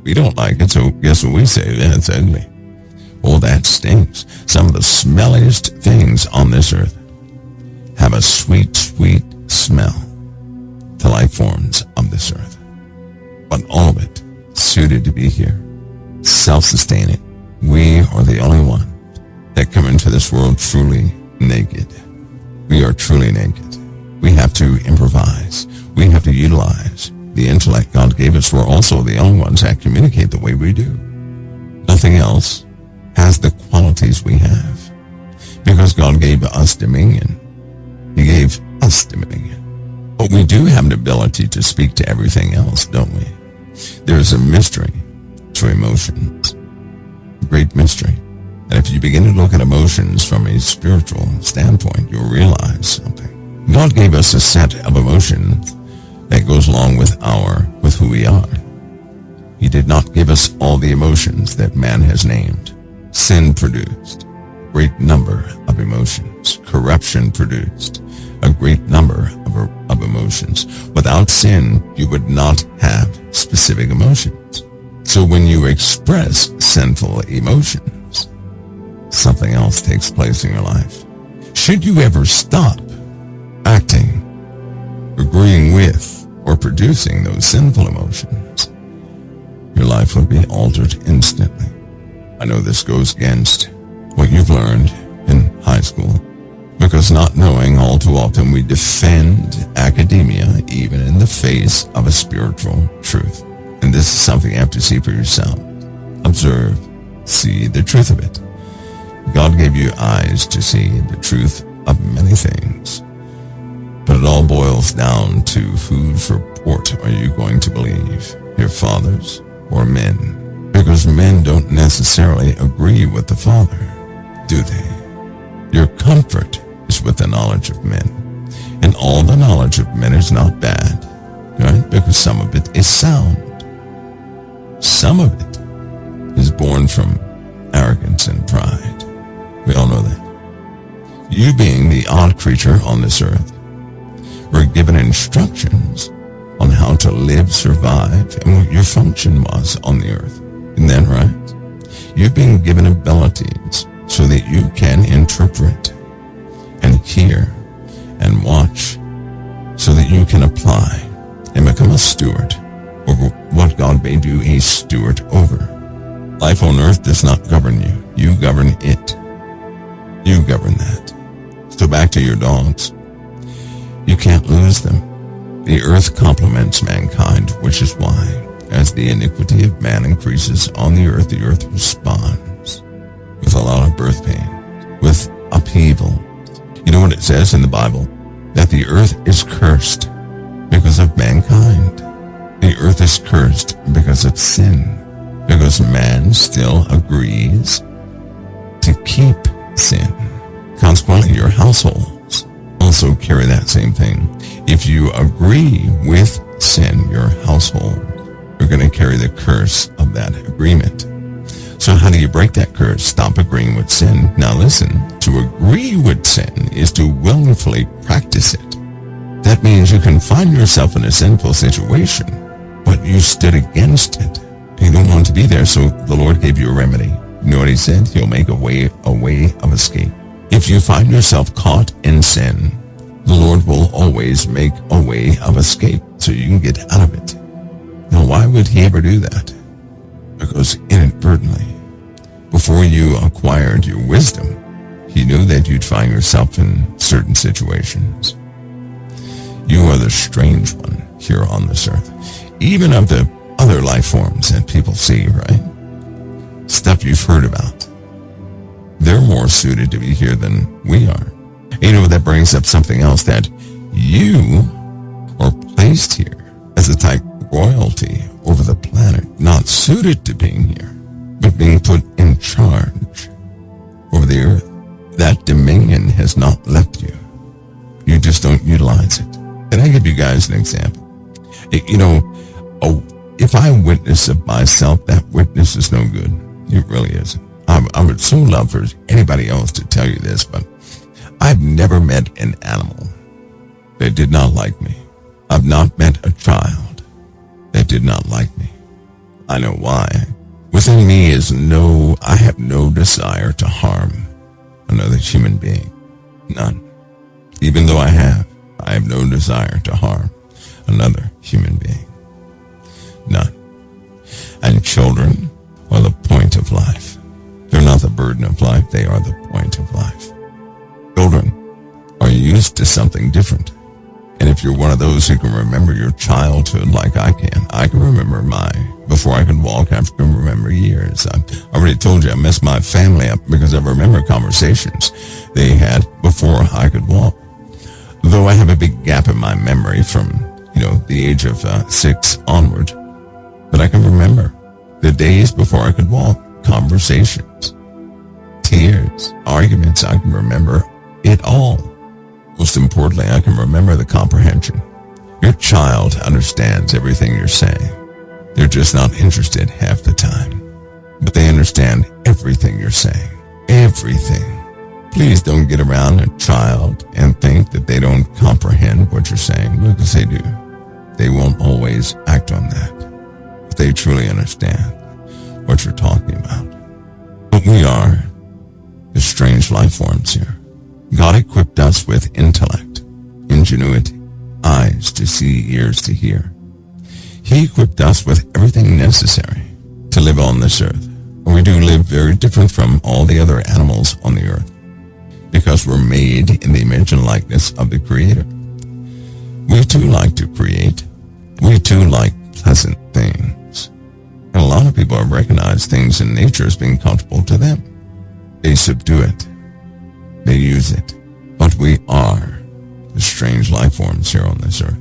We don't like it, so guess what we say? That's ugly. Well, that stinks. Some of the smelliest things on this earth have a sweet, sweet smell. The life forms of this earth. But all of it suited to be here. Self-sustaining. We are the only one that come into this world truly naked. We are truly naked. We have to improvise. We have to utilize the intellect God gave us. We're also the only ones that communicate the way we do. Nothing else has the qualities we have because God gave us dominion. He gave us dominion. But we do have an ability to speak to everything else, don't we? There's a mystery to emotions, a great mystery. And if you begin to look at emotions from a spiritual standpoint, you'll realize something. God gave us a set of emotions that goes along with who we are. He did not give us all the emotions that man has named. Sin produced a great number of emotions. Corruption produced a great number of emotions. Without sin, you would not have specific emotions. So when you express sinful emotions, something else takes place in your life. Should you ever stop acting, agreeing with, or producing those sinful emotions, your life would be altered instantly. I know this goes against what you've learned in high school, because not knowing, all too often we defend academia even in the face of a spiritual truth. And this is something you have to see for yourself. Observe, see the truth of it. God gave you eyes to see the truth of many things, But it all boils down to whose report are you going to believe, your fathers or men? Because men don't necessarily agree with the Father, do they? Your comfort is with the knowledge of men. And all the knowledge of men is not bad, right? Because some of it is sound. Some of it is born from arrogance and pride. We all know that. You being the odd creature on this earth, were given instructions on how to live, survive, and what your function was on the earth. Isn't that right? You've been given abilities so that you can interpret and hear and watch so that you can apply and become a steward over what God made you a steward over. Life on earth does not govern you. You govern it. You govern that. So back to your dogs. You can't lose them. The earth complements mankind, which is why, as the iniquity of man increases on the earth responds with a lot of birth pain, with upheaval. You know what it says in the Bible? That the earth is cursed because of mankind. The earth is cursed because of sin, because man still agrees to keep sin. Consequently, your households also carry that same thing. If you agree with sin, your household, you're going to carry the curse of that agreement. So how do you break that curse? Stop agreeing with sin. Now listen, to agree with sin is to willfully practice it. That means you can find yourself in a sinful situation, but you stood against it. You don't want to be there, so the Lord gave you a remedy. You know what he said? He'll make a way of escape. If you find yourself caught in sin, the Lord will always make a way of escape so you can get out of it. Now, why would he ever do that? Because inadvertently, before you acquired your wisdom, he knew that you'd find yourself in certain situations. You are the strange one here on this earth. Even of the other life forms that people see, right? Stuff you've heard about. They're more suited to be here than we are. You know, that brings up something else, that you are placed here as a type of royalty over the planet, not suited to being here, but being put in charge over the earth. That dominion has not left you. You just don't utilize it. Can I give you guys an example? You know, if I witness of myself, that witness is no good. It really isn't. I would so love for anybody else to tell you this, but I've never met an animal that did not like me. I've not met a child that did not like me. I know why. Within me I have no desire to harm another human being. None. Even though I have no desire to harm another human being. None. And children are the point of life. They're not the burden of life, they are the point of life. Children are used to something different. And if you're one of those who can remember your childhood like I can remember before I could walk, I can remember years. I already told you I messed my family up because I remember conversations they had before I could walk. Though I have a big gap in my memory from, the age of 6 onward, but I can remember the days before I could walk, conversations, tears, arguments. I can remember it all. Most importantly, I can remember the comprehension. Your child understands everything you're saying. They're just not interested half the time. But they understand everything you're saying. Everything. Please don't get around a child and think that they don't comprehend what you're saying, because they do. They won't always act on that. But they truly understand what you're talking about. But we are the strange life forms here. God equipped us with intellect, ingenuity, eyes to see, ears to hear. He equipped us with everything necessary to live on this earth. And we do live very different from all the other animals on the earth, because we're made in the image and likeness of the Creator. We too like to create. We too like pleasant things. And a lot of people have recognized things in nature as being comfortable to them. They subdue it. They use it. But we are the strange life forms here on this earth.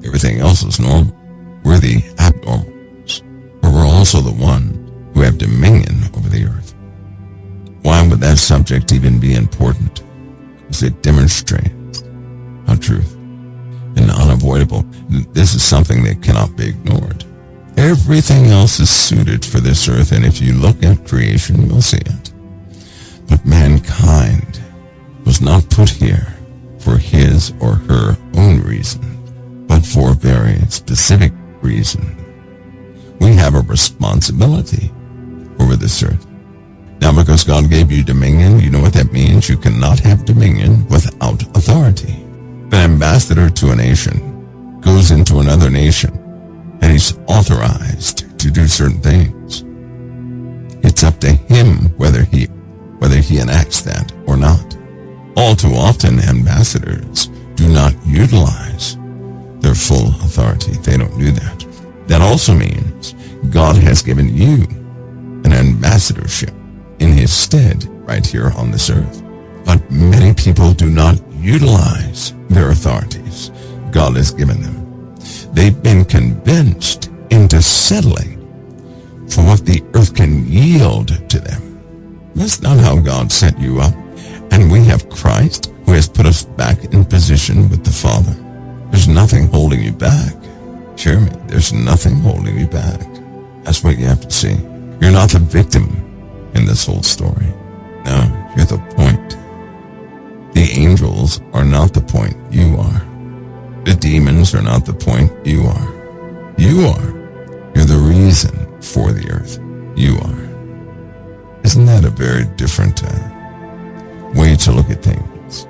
Everything else is normal. We're the abnormals, but we're also the one who have dominion over the earth. Why would that subject even be important? Because it demonstrates how truth and unavoidable. This is something that cannot be ignored. Everything else is suited for this earth, and if you look at creation, you'll see it. But mankind was not put here for his or her own reason, but for a very specific reason. We have a responsibility over this earth. Now, because God gave you dominion, you know what that means? You cannot have dominion without authority. An ambassador to a nation goes into another nation, and he's authorized to do certain things. It's up to him whether he enacts that or not. All too often, ambassadors do not utilize their full authority. They don't do that. That also means God has given you an ambassadorship in his stead right here on this earth. But many people do not utilize their authorities God has given them. They've been convinced into settling for what the earth can yield to them. That's not how God set you up. And we have Christ who has put us back in position with the Father. There's nothing holding you back. Hear me, there's nothing holding you back. That's what you have to see. You're not the victim in this whole story. No, you're the point. The angels are not the point. You are. The demons are not the point. You are. You are. You're the reason for the earth. You are. Isn't that a very different way to look at things?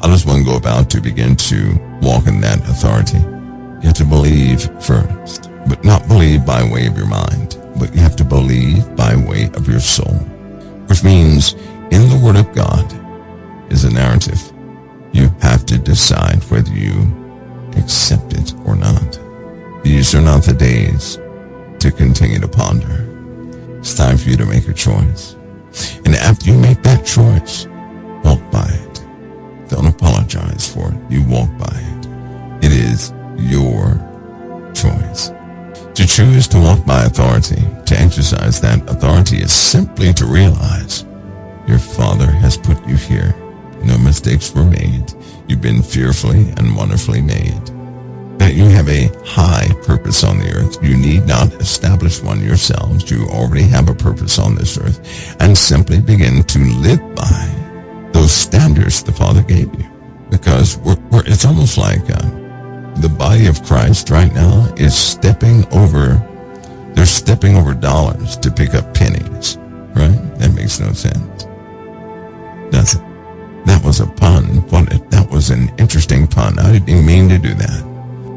How does one go about to begin to walk in that authority? You have to believe first, but not believe by way of your mind, but you have to believe by way of your soul, which means in the Word of God is a narrative. You have to decide whether you accept it or not. These are not the days to continue to ponder. It's time for you to make a choice. And after you make that choice, walk by it. Don't apologize for it. You walk by it. It is your choice. To choose to walk by authority, to exercise that authority, is simply to realize your Father has put you here. No mistakes were made. You've been fearfully and wonderfully made. That you have a high purpose on the earth. You need not establish one yourselves. You already have a purpose on this earth, and simply begin to live by those standards the Father gave you. Because it's almost like the body of Christ right now is stepping over dollars to pick up pennies, right? That makes no sense, does it? That was a pun. That was an interesting pun. I didn't mean to do that.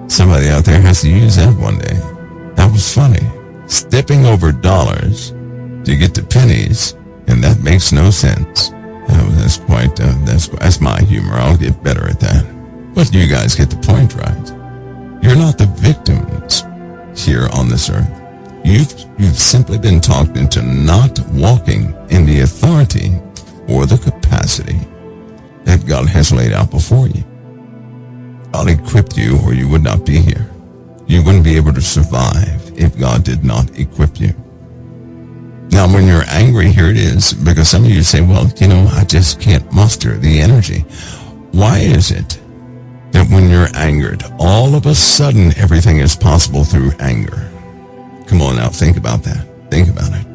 Somebody out there has to use that one day. That was funny. Stepping over dollars to get to pennies, and that makes no sense. That's my humor. I'll get better at that. But you guys get the point, right? You're not the victims here on this earth. You've simply been talked into not walking in the authority or the capacity that God has laid out before you. God equipped you, or you would not be here. You wouldn't be able to survive if God did not equip you. Now, when you're angry, here it is, because some of you say, well, I just can't muster the energy. Why is it that when you're angered, all of a sudden everything is possible through anger? Come on now, think about that. Think about it.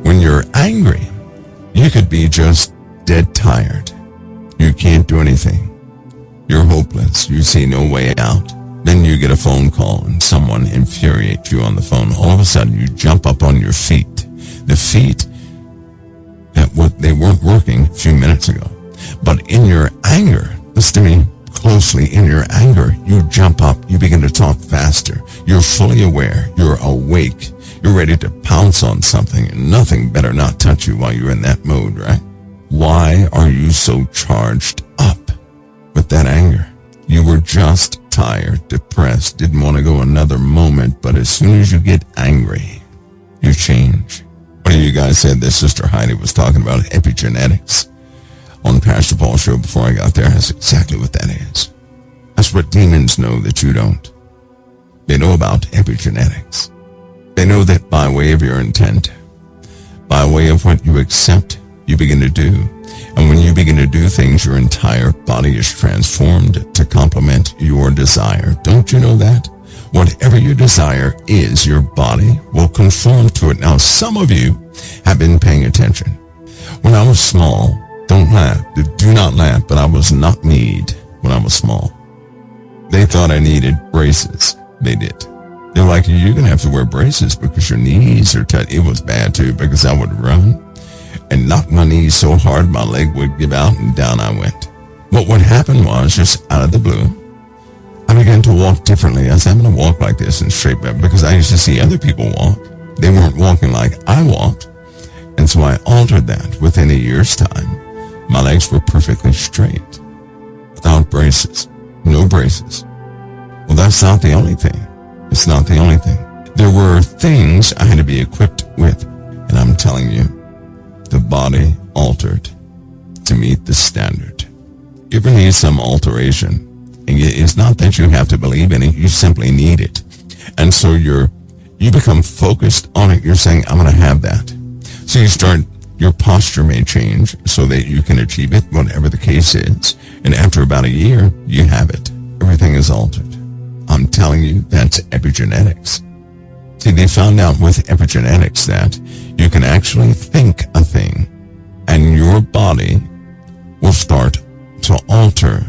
When you're angry, you could be just dead tired. You can't do anything. You're hopeless. You see no way out. Then you get a phone call and someone infuriates you on the phone. All of a sudden, you jump up on your feet. The feet they weren't working a few minutes ago. But in your anger, listen to me closely, in your anger, you jump up. You begin to talk faster. You're fully aware. You're awake. You're ready to pounce on something, and nothing better not touch you while you're in that mode, right? Why are you so charged up with that anger? You were just tired, depressed, didn't want to go another moment, but as soon as you get angry, you change. One of you guys said that Sister Heidi was talking about epigenetics on Pastor Paul's show before I got there. That's exactly what that is. That's what demons know that you don't. They know about epigenetics. They know that by way of your intent, by way of what you accept, you begin to do. And when you begin to do things, your entire body is transformed to complement your desire. Don't you know that? Whatever your desire is, your body will conform to it. Now, some of you have been paying attention. When I was small, don't laugh, do not laugh, but I was knock-kneed when I was small. They thought I needed braces. They did. They're like, you're going to have to wear braces because your knees are tight. It was bad too because I would run and knock my knees so hard my leg would give out and down I went. But what happened was, just out of the blue, I began to walk differently. I said, I'm going to walk like this and straight back because I used to see other people walk. They weren't walking like I walked. And so I altered that. Within a year's time, my legs were perfectly straight without braces. No braces. Well, that's not the only thing. It's not the only thing. There were things I had to be equipped with. And I'm telling you, the body altered to meet the standard. You ever need some alteration? And it's not that you have to believe in it. You simply need it. And so you become focused on it. You're saying, I'm going to have that. So you start, your posture may change so that you can achieve it, whatever the case is. And after about a year, you have it. Everything is altered. I'm telling you, that's epigenetics. See, they found out with epigenetics that you can actually think a thing and your body will start to alter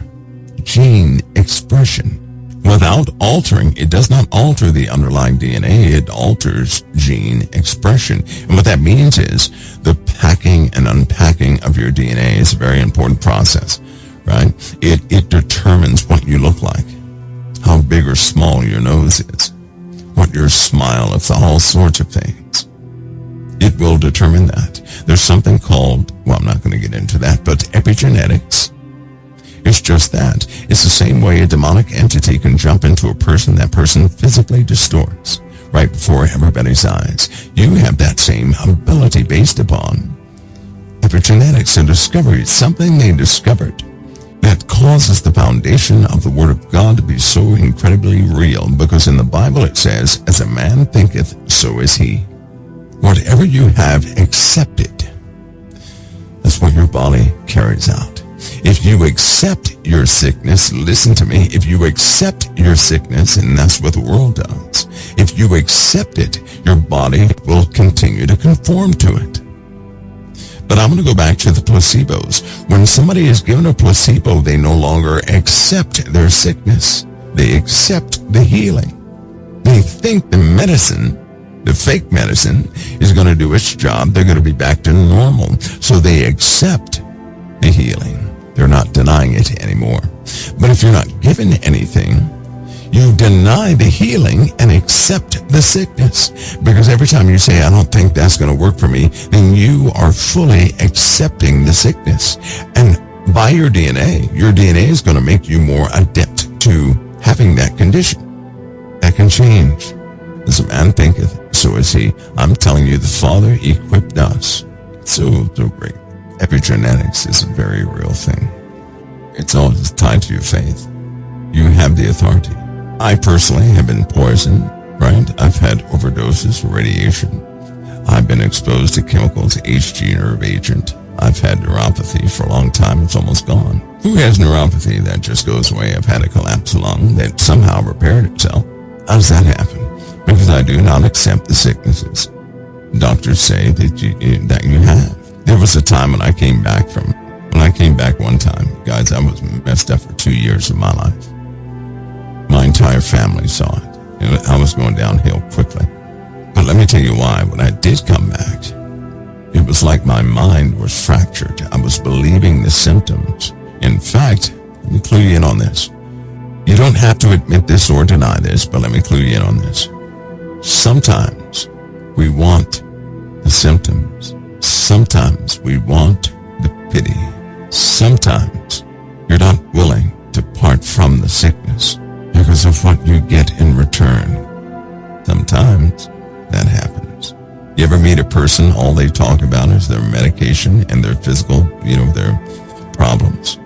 gene expression. Without altering, it does not alter the underlying DNA, it alters gene expression. And what that means is the packing and unpacking of your DNA is a very important process, right? It determines what you look like, how big or small your nose is, what your smile is, all sorts of things. It will determine that. There's something called, well, I'm not going to get into that, but epigenetics. It's just that. It's the same way a demonic entity can jump into a person that person physically distorts right before everybody's eyes. You have that same ability based upon epigenetics and discovery. Something they discovered that causes the foundation of the Word of God to be so incredibly real, because in the Bible it says, as a man thinketh, so is he. Whatever you have accepted, that's what your body carries out. If you accept your sickness, listen to me, if you accept your sickness, and that's what the world does, if you accept it, your body will continue to conform to it. But I'm going to go back to the placebos. When somebody is given a placebo, they no longer accept their sickness. They accept the healing. They think the medicine, the fake medicine, is going to do its job. They're going to be back to normal. So they accept the healing. They're not denying it anymore. But if you're not given anything, you deny the healing and accept the sickness. Because every time you say, I don't think that's going to work for me, then you are fully accepting the sickness. And by your DNA is going to make you more adept to having that condition. That can change. As a man thinketh, so is he. I'm telling you, the Father equipped us. So great. Epigenetics is a very real thing. It's all tied to your faith. You have the authority. I personally have been poisoned, right? I've had overdoses, radiation. I've been exposed to chemicals, HG nerve agent. I've had neuropathy for a long time. It's almost gone. Who has neuropathy that just goes away? I've had a collapsed lung that somehow repaired itself. How does that happen? Because I do not accept the sicknesses doctors say that you have. There was a time when I came back one time, guys, I was messed up for 2 years of my life. My entire family saw it. I was going downhill quickly. But let me tell you why. When I did come back, it was like my mind was fractured. I was believing the symptoms. In fact, let me clue you in on this. You don't have to admit this or deny this, but let me clue you in on this. Sometimes we want the symptoms. Sometimes we want the pity. Sometimes you're not willing to part from the sickness because of what you get in return. Sometimes that happens. You ever meet a person, all they talk about is their medication and their physical, their problems?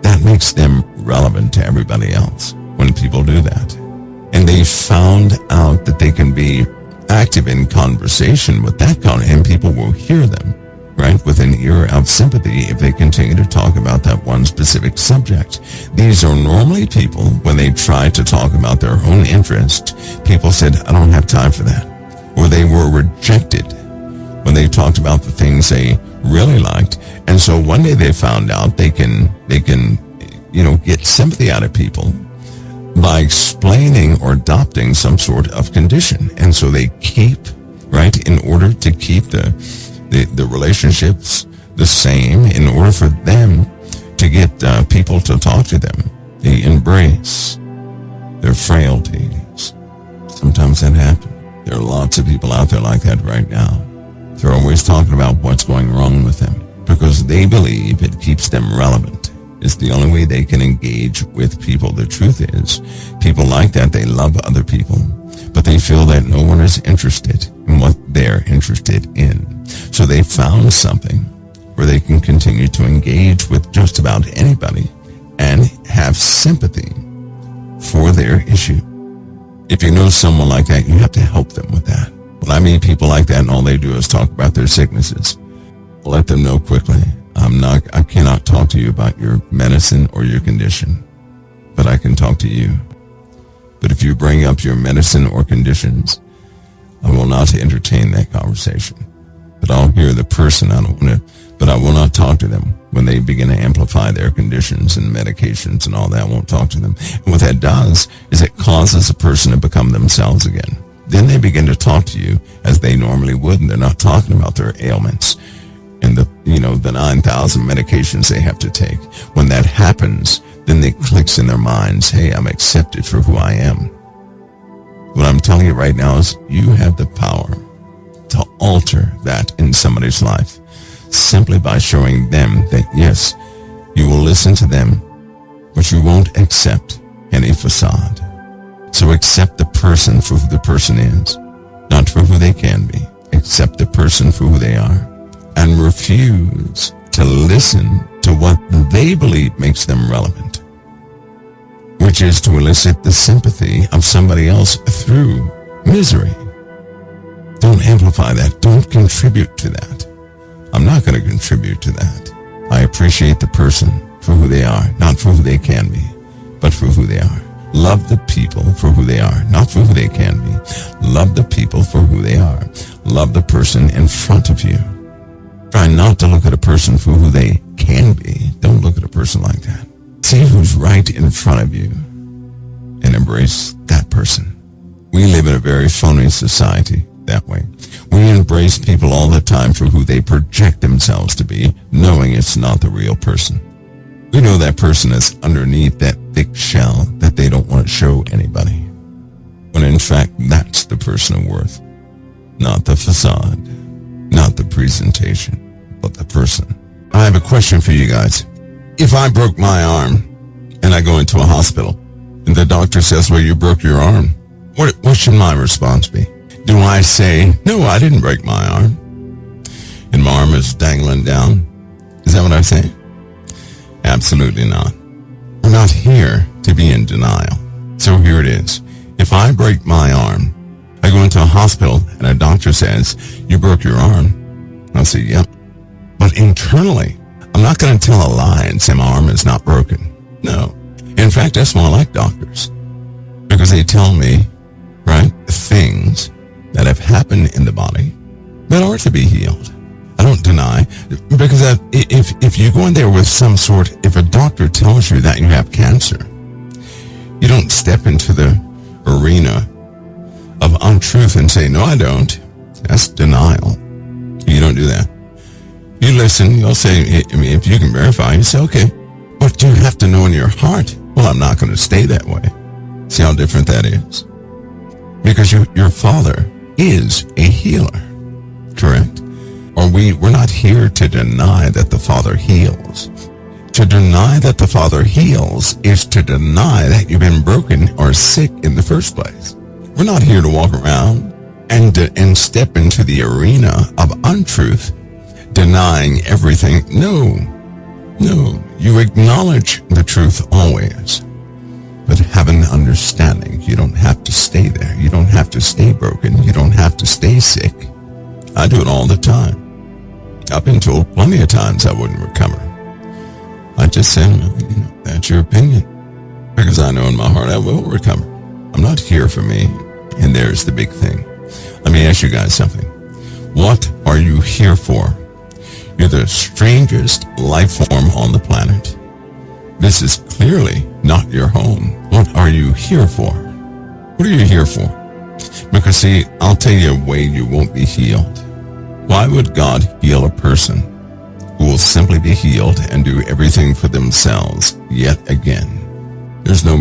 That makes them relevant to everybody else when people do that. And they found out that they can be active in conversation with that kind, and people will hear them, right, with an ear of sympathy if they continue to talk about that one specific subject. These are normally people, when they try to talk about their own interest, people said, I don't have time for that. Or they were rejected when they talked about the things they really liked. And so one day they found out they can get sympathy out of people by explaining or adopting some sort of condition. And so they keep, right, in order to keep the relationships the same, in order for them to get people to talk to them, they embrace their frailties. Sometimes that happens. There are lots of people out there like that right now. They're always talking about what's going wrong with them because they believe it keeps them relevant. It's the only way they can engage with people. The truth is, people like that, they love other people, but they feel that no one is interested in what they're interested in. So they found something where they can continue to engage with just about anybody and have sympathy for their issue. If you know someone like that, you have to help them with that. When I meet people like that and all they do is talk about their sicknesses, let them know quickly, I cannot talk to you about your medicine or your condition, but I can talk to you. But if you bring up your medicine or conditions, I will not entertain that conversation. But I'll hear the person, but I will not talk to them when they begin to amplify their conditions and medications and all that. I won't talk to them. And what that does is it causes a person to become themselves again. Then they begin to talk to you as they normally would, and they're not talking about their ailments and the 9,000 medications they have to take. When that happens, then it clicks in their minds, hey, I'm accepted for who I am. What I'm telling you right now is you have the power to alter that in somebody's life simply by showing them that, yes, you will listen to them, but you won't accept any facade. So accept the person for who the person is, not for who they can be. Accept the person for who they are and refuse to listen to what they believe makes them relevant, which is to elicit the sympathy of somebody else through misery. Don't amplify that. Don't contribute to that. I'm not going to contribute to that. I appreciate the person for who they are, not for who they can be, but for who they are. Love the people for who they are, not for who they can be. Love the people for who they are. Love the person in front of you. Try not to look at a person for who they can be. Don't look at a person like that. See who's right in front of you and embrace that person. We live in a very phony society that way. We embrace people all the time for who they project themselves to be, knowing it's not the real person. We know that person is underneath that thick shell that they don't want to show anybody. When in fact, that's the person of worth. Not the facade, not the presentation, but the person. I have a question for you guys. If I broke my arm and I go into a hospital and the doctor says, well, you broke your arm, what should my response be? Do I say, no, I didn't break my arm, and my arm is dangling down? Is that what I say? Absolutely not. We're not here to be in denial. So here it is. If I break my arm, I go into a hospital and a doctor says, you broke your arm. I'll say, yep. But internally, I'm not going to tell a lie and say my arm is not broken. No. In fact, that's more like doctors. Because they tell me, right, things that have happened in the body that are to be healed. I don't deny, because if you go in there with some sort, if a doctor tells you that you have cancer, you don't step into the arena of untruth and say, no, I don't. That's denial. You don't do that. You listen, you'll say, if you can verify, you say, okay, but you have to know in your heart, well, I'm not going to stay that way. See how different that is? Because your Father is a healer, correct? Or we're not here to deny that the Father heals. To deny that the Father heals is to deny that you've been broken or sick in the first place. We're not here to walk around and step into the arena of untruth, denying everything. No. You acknowledge the truth always, but have an understanding. You don't have to stay there. You don't have to stay broken. You don't have to stay sick. I do it all the time. I've been told plenty of times I wouldn't recover. I just said, that's your opinion, because I know in my heart I will recover. I'm not here for me, and there's the big thing. Let me ask you guys something. What are you here for? You're the strangest life form on the planet. This is clearly not your home. What are you here for? What are you here for? Because see, I'll tell you a way you won't be healed. Why would God heal a person who will simply be healed and do everything for themselves yet again? There's no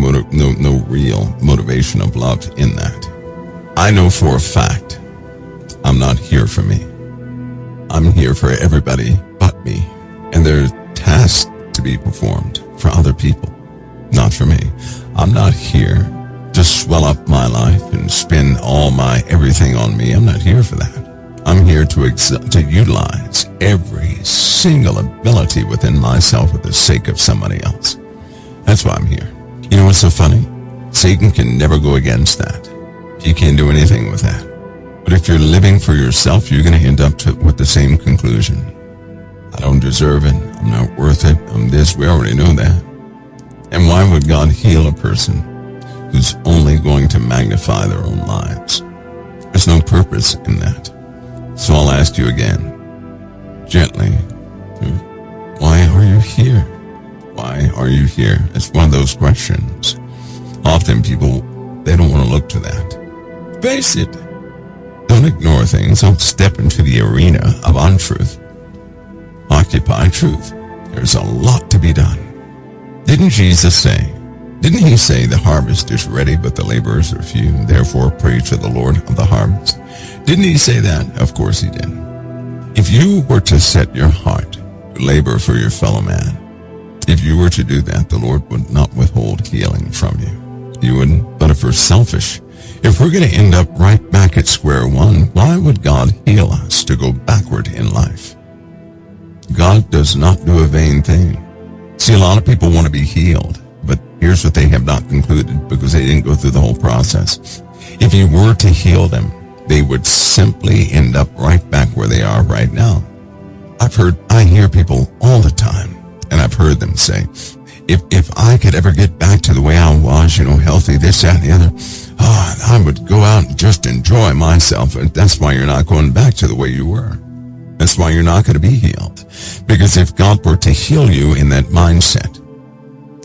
real motivation of love in that. I know for a fact I'm not here for me. I'm here for everybody but me. And there are tasks to be performed for other people, not for me. I'm not here to swell up my life and spend all my everything on me. I'm not here for that. I'm here to utilize every single ability within myself for the sake of somebody else. That's why I'm here. You know what's so funny? Satan can never go against that. He can't do anything with that. But if you're living for yourself, you're going to end up with the same conclusion. I don't deserve it. I'm not worth it. I'm this. We already know that. And why would God heal a person who's only going to magnify their own lives? There's no purpose in that. So I'll ask you again, gently, why are you here? Why are you here? It's one of those questions. Often people, they don't want to look to that. Face it. Don't ignore things. Don't step into the arena of untruth. Occupy truth. There's a lot to be done. Didn't he say the harvest is ready, but the laborers are few? Therefore, pray to the Lord of the harvest. Didn't he say that? Of course he did. If you were to set your heart to labor for your fellow man, if you were to do that, the Lord would not withhold healing from you. He wouldn't. But if we're selfish, if we're going to end up right back at square one, why would God heal us to go backward in life? God does not do a vain thing. See, a lot of people want to be healed, but here's what they have not concluded because they didn't go through the whole process. If he were to heal them, they would simply end up right back where they are right now. I hear people all the time, and I've heard them say, if I could ever get back to the way I was, healthy, this, that, and the other, I would go out and just enjoy myself. And that's why you're not going back to the way you were. That's why you're not going to be healed. Because if God were to heal you in that mindset,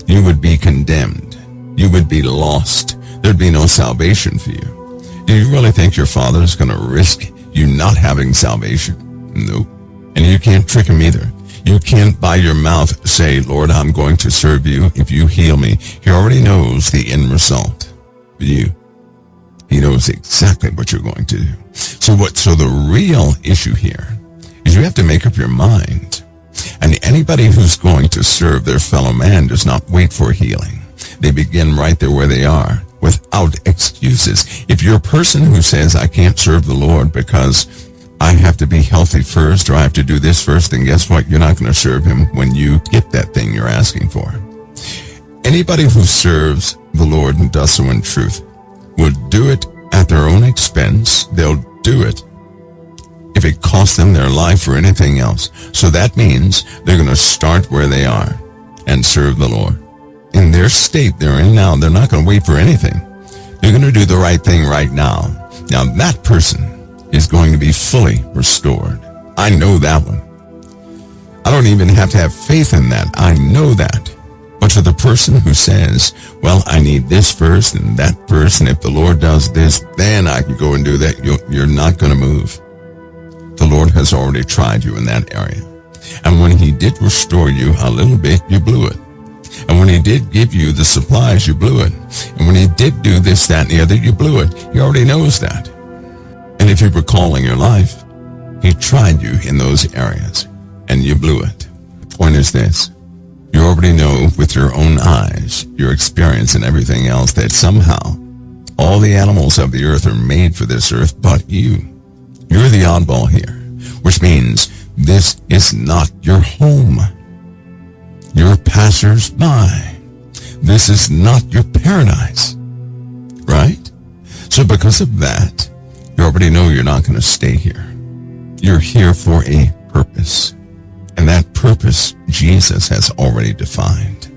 you would be condemned. You would be lost. There'd be no salvation for you. Do you really think your Father is going to risk you not having salvation? Nope. And you can't trick him either. You can't by your mouth say, Lord, I'm going to serve you if you heal me. He already knows the end result for you. He knows exactly what you're going to do. So the real issue here is you have to make up your mind. And anybody who's going to serve their fellow man does not wait for healing. They begin right there where they are without excuses. If you're a person who says, I can't serve the Lord because I have to be healthy first, or I have to do this first, then guess what? You're not going to serve him when you get that thing you're asking for. Anybody who serves the Lord and does so in truth would do it at their own expense. They'll do it if it costs them their life or anything else. So that means they're going to start where they are and serve the Lord. In their state they're in now, they're not going to wait for anything. They're going to do the right thing right now. Now that person is going to be fully restored. I know that one. I don't even have to have faith in that. I know that. But for the person who says, well, I need this first and that first, and if the Lord does this, then I can go and do that, you're not going to move. The Lord has already tried you in that area. And when he did restore you a little bit, you blew it. And when he did give you the supplies, you blew it. And when he did do this, that, and the other, you blew it. He already knows that. And if you recall in your life, he tried you in those areas, and you blew it. The point is this. You already know with your own eyes, your experience and everything else, that somehow all the animals of the earth are made for this earth but you. You're the oddball here, which means this is not your home. You're passers-by. This is not your paradise, right? So because of that, you already know you're not going to stay here. You're here for a purpose. And that purpose, Jesus has already defined.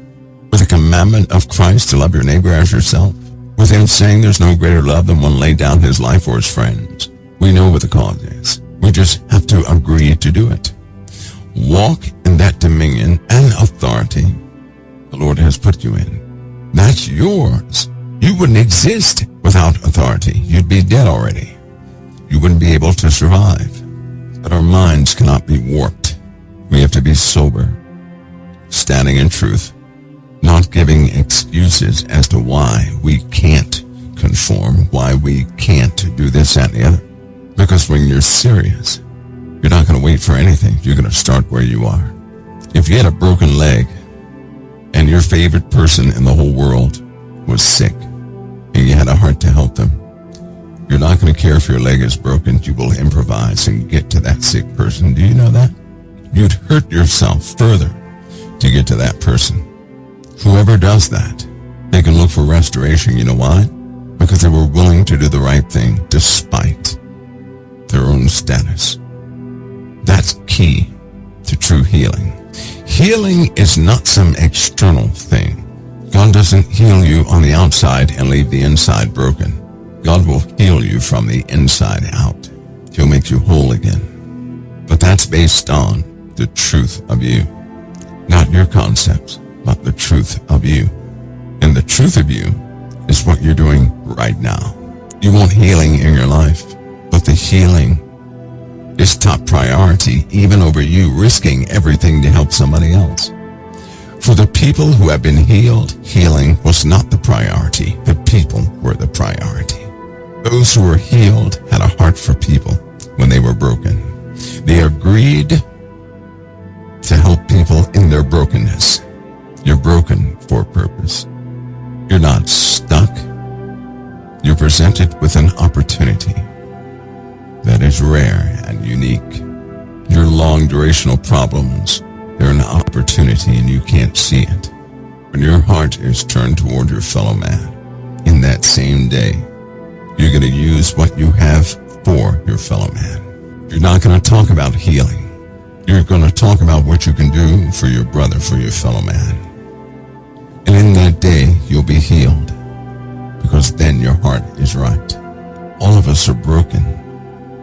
With the commandment of Christ to love your neighbor as yourself, with him saying there's no greater love than one laid down his life for his friends, we know what the cause is. We just have to agree to do it. Walk in that dominion and authority the Lord has put you in. That's yours. You wouldn't exist without authority. You'd be dead already. You wouldn't be able to survive. But our minds cannot be warped. We have to be sober, standing in truth, not giving excuses as to why we can't conform, why we can't do this, that, and the other. Because when you're serious, you're not going to wait for anything. You're going to start where you are. If you had a broken leg and your favorite person in the whole world was sick and you had a heart to help them, you're not going to care if your leg is broken. You will improvise and get to that sick person. Do you know that? You'd hurt yourself further to get to that person. Whoever does that, they can look for restoration. You know why? Because they were willing to do the right thing despite their own status. That's key to true healing. Healing is not some external thing. God doesn't heal you on the outside and leave the inside broken. God will heal you from the inside out. He'll make you whole again. But that's based on the truth of you. Not your concepts, but the truth of you. And the truth of you is what you're doing right now. You want healing in your life, but the healing is top priority, even over you risking everything to help somebody else. For the people who have been healed, healing was not the priority. The people were the priority. Those who were healed had a heart for people when they were broken. They agreed to help people in their brokenness. You're broken for a purpose. You're not stuck. You're presented with an opportunity that is rare and unique. Your long durational problems, they're an opportunity and you can't see it. When your heart is turned toward your fellow man, in that same day, you're going to use what you have for your fellow man. You're not going to talk about healing. You're going to talk about what you can do for your brother, for your fellow man. And in that day, you'll be healed because then your heart is right. All of us are broken.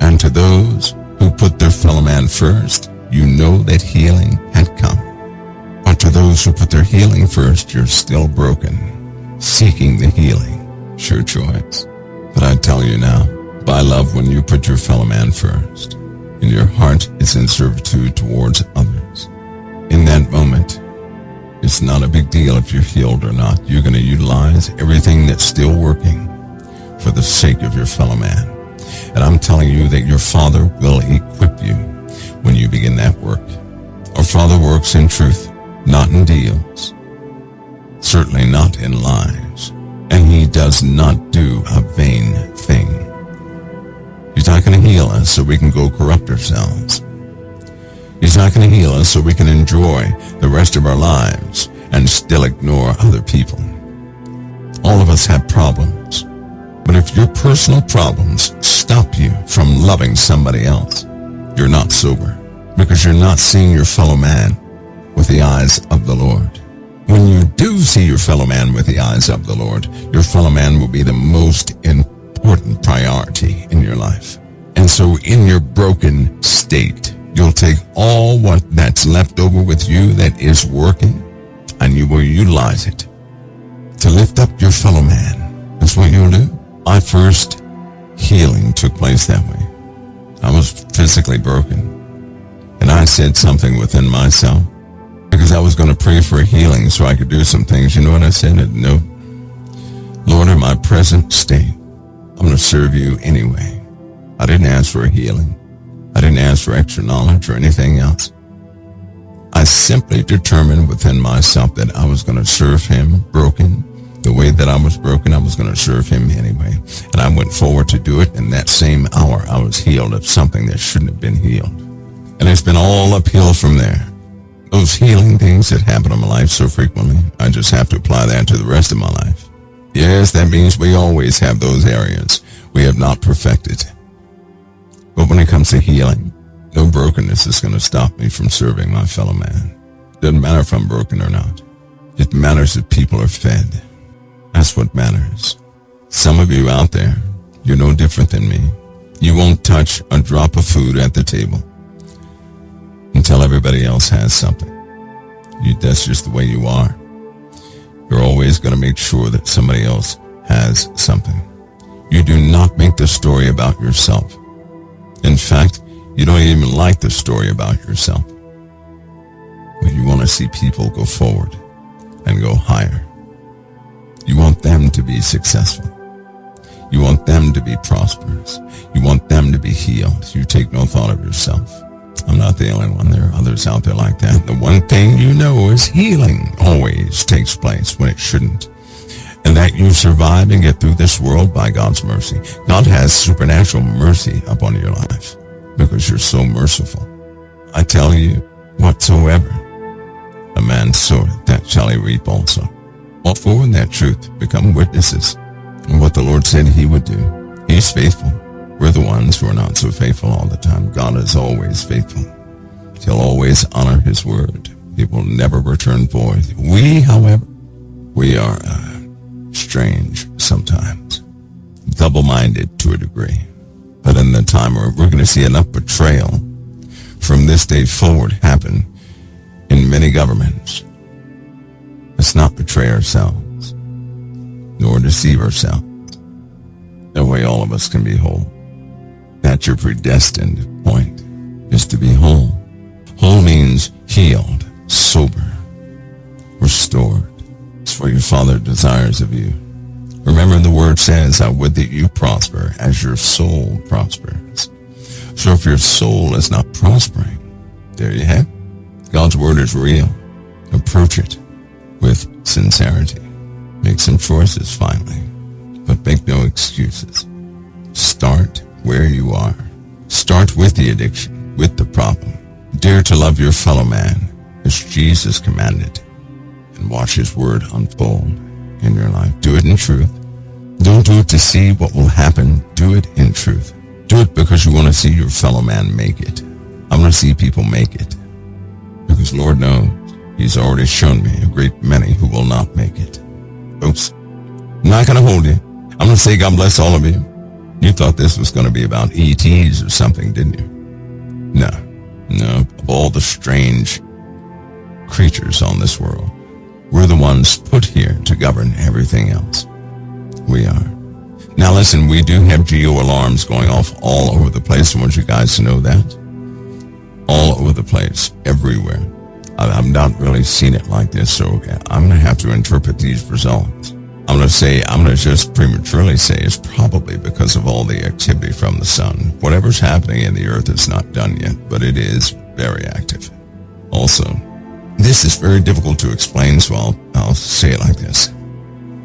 And to those who put their fellow man first, you know that healing had come. But to those who put their healing first, you're still broken, seeking the healing. Sure choice. But I tell you now, by love when you put your fellow man first, and your heart is in servitude towards others. In that moment, it's not a big deal if you're healed or not. You're going to utilize everything that's still working for the sake of your fellow man. And I'm telling you that your Father will equip you when you begin that work. Our Father works in truth, not in deals, certainly not in lies, and he does not do a vain thing. He's not going to heal us so we can go corrupt ourselves. He's not going to heal us so we can enjoy the rest of our lives and still ignore other people. All of us have problems. But if your personal problems stop you from loving somebody else, you're not sober because you're not seeing your fellow man with the eyes of the Lord. When you do see your fellow man with the eyes of the Lord, your fellow man will be the most important priority in your life. And so in your broken state, you'll take all what that's left over with you that is working, and you will utilize it to lift up your fellow man. That's what you'll do. My first healing took place that way. I was physically broken, and I said something within myself because I was going to pray for a healing so I could do some things. You know what I said? No. Lord, in my present state, I'm going to serve you anyway. I didn't ask for a healing. I didn't ask for extra knowledge or anything else. I simply determined within myself that I was going to serve him broken. The way that I was broken, I was going to serve him anyway. And I went forward to do it. In that same hour, I was healed of something that shouldn't have been healed. And it's been all uphill from there. Those healing things that happen in my life so frequently, I just have to apply that to the rest of my life. Yes, that means we always have those areas we have not perfected. But when it comes to healing, no brokenness is going to stop me from serving my fellow man. Doesn't matter if I'm broken or not. It matters if people are fed. That's what matters. Some of you out there, you're no different than me. You won't touch a drop of food at the table until everybody else has something. That's just the way you are. You're always going to make sure that somebody else has something. You do not make the story about yourself. In fact, you don't even like the story about yourself. But you want to see people go forward and go higher. You want them to be successful. You want them to be prosperous. You want them to be healed. You take no thought of yourself. I'm not the only one. There are others out there like that. The one thing you know is healing always takes place when it shouldn't. And that you survive and get through this world by God's mercy. God has supernatural mercy upon your life because you're so merciful. I tell you, whatsoever a man soweth, that shall he reap also. Walk forward in that truth. Become witnesses of what the Lord said he would do. He's faithful. We're the ones who are not so faithful all the time. God is always faithful. He'll always honor his word. It will never return void. We, however, we are strange sometimes, double-minded to a degree. But in the time where we're going to see enough betrayal from this day forward happen in many governments. Let's not betray ourselves, nor deceive ourselves. That way all of us can be whole. That's your predestined point, is to be whole. Whole means healed, sober, restored. It's what your Father desires of you. Remember, the word says, I would that you prosper as your soul prospers. So if your soul is not prospering, there you have it. God's word is real. Approach it with sincerity. Make some choices finally, but make no excuses. Start where you are. Start with the addiction, with the problem. Dare to love your fellow man as Jesus commanded, and watch his word unfold in your life. Do it in truth. Don't do it to see what will happen. Do it in truth. Do it because you want to see your fellow man make it. I want to see people make it. Because Lord knows, he's already shown me a great many who will not make it. Folks, I'm not going to hold you. I'm going to say God bless all of you. You thought this was going to be about ETs or something, didn't you? No. Of all the strange creatures on this world, we're the ones put here to govern everything else. We are. Now listen, we do have geo alarms going off all over the place. I want you guys to know that. All over the place, everywhere. I've not really seen it like this, so I'm going to have to interpret these results. I'm going to just prematurely say it's probably because of all the activity from the sun. Whatever's happening in the earth is not done yet, but it is very active. Also, this is very difficult to explain, so I'll say it like this.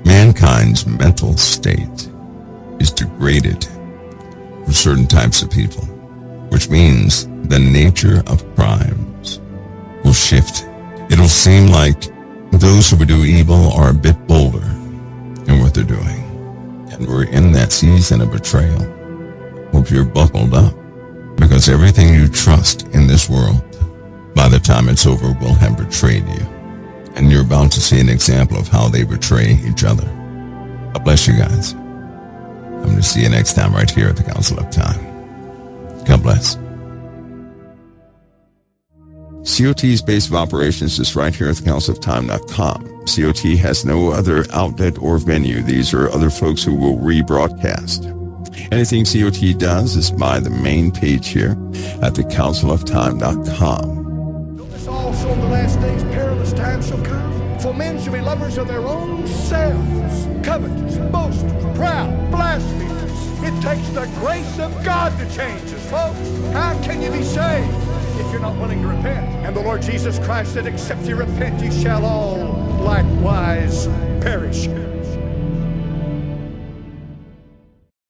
Mankind's mental state is degraded for certain types of people, which means the nature of crimes will shift. It'll seem like those who would do evil are a bit bolder in what they're doing. And we're in that season of betrayal. Hope you're buckled up, because everything you trust in this world, by the time it's over, will have betrayed you. And you're about to see an example of how they betray each other. God bless you guys. I'm going to see you next time right here at the Council of Time. God bless. COT's base of operations is right here at thecouncilofTime.com. COT has no other outlet or venue. These are other folks who will rebroadcast. Anything COT does is by the main page here at thecouncilofTime.com. Notice also in the last days perilous times shall come. For men shall be lovers of their own selves, covetous, boasters, proud, blasphemers. It takes the grace of God to change us, folks. How can you be saved if you're not willing to repent? And the Lord Jesus Christ said, except you repent, you shall all likewise perish.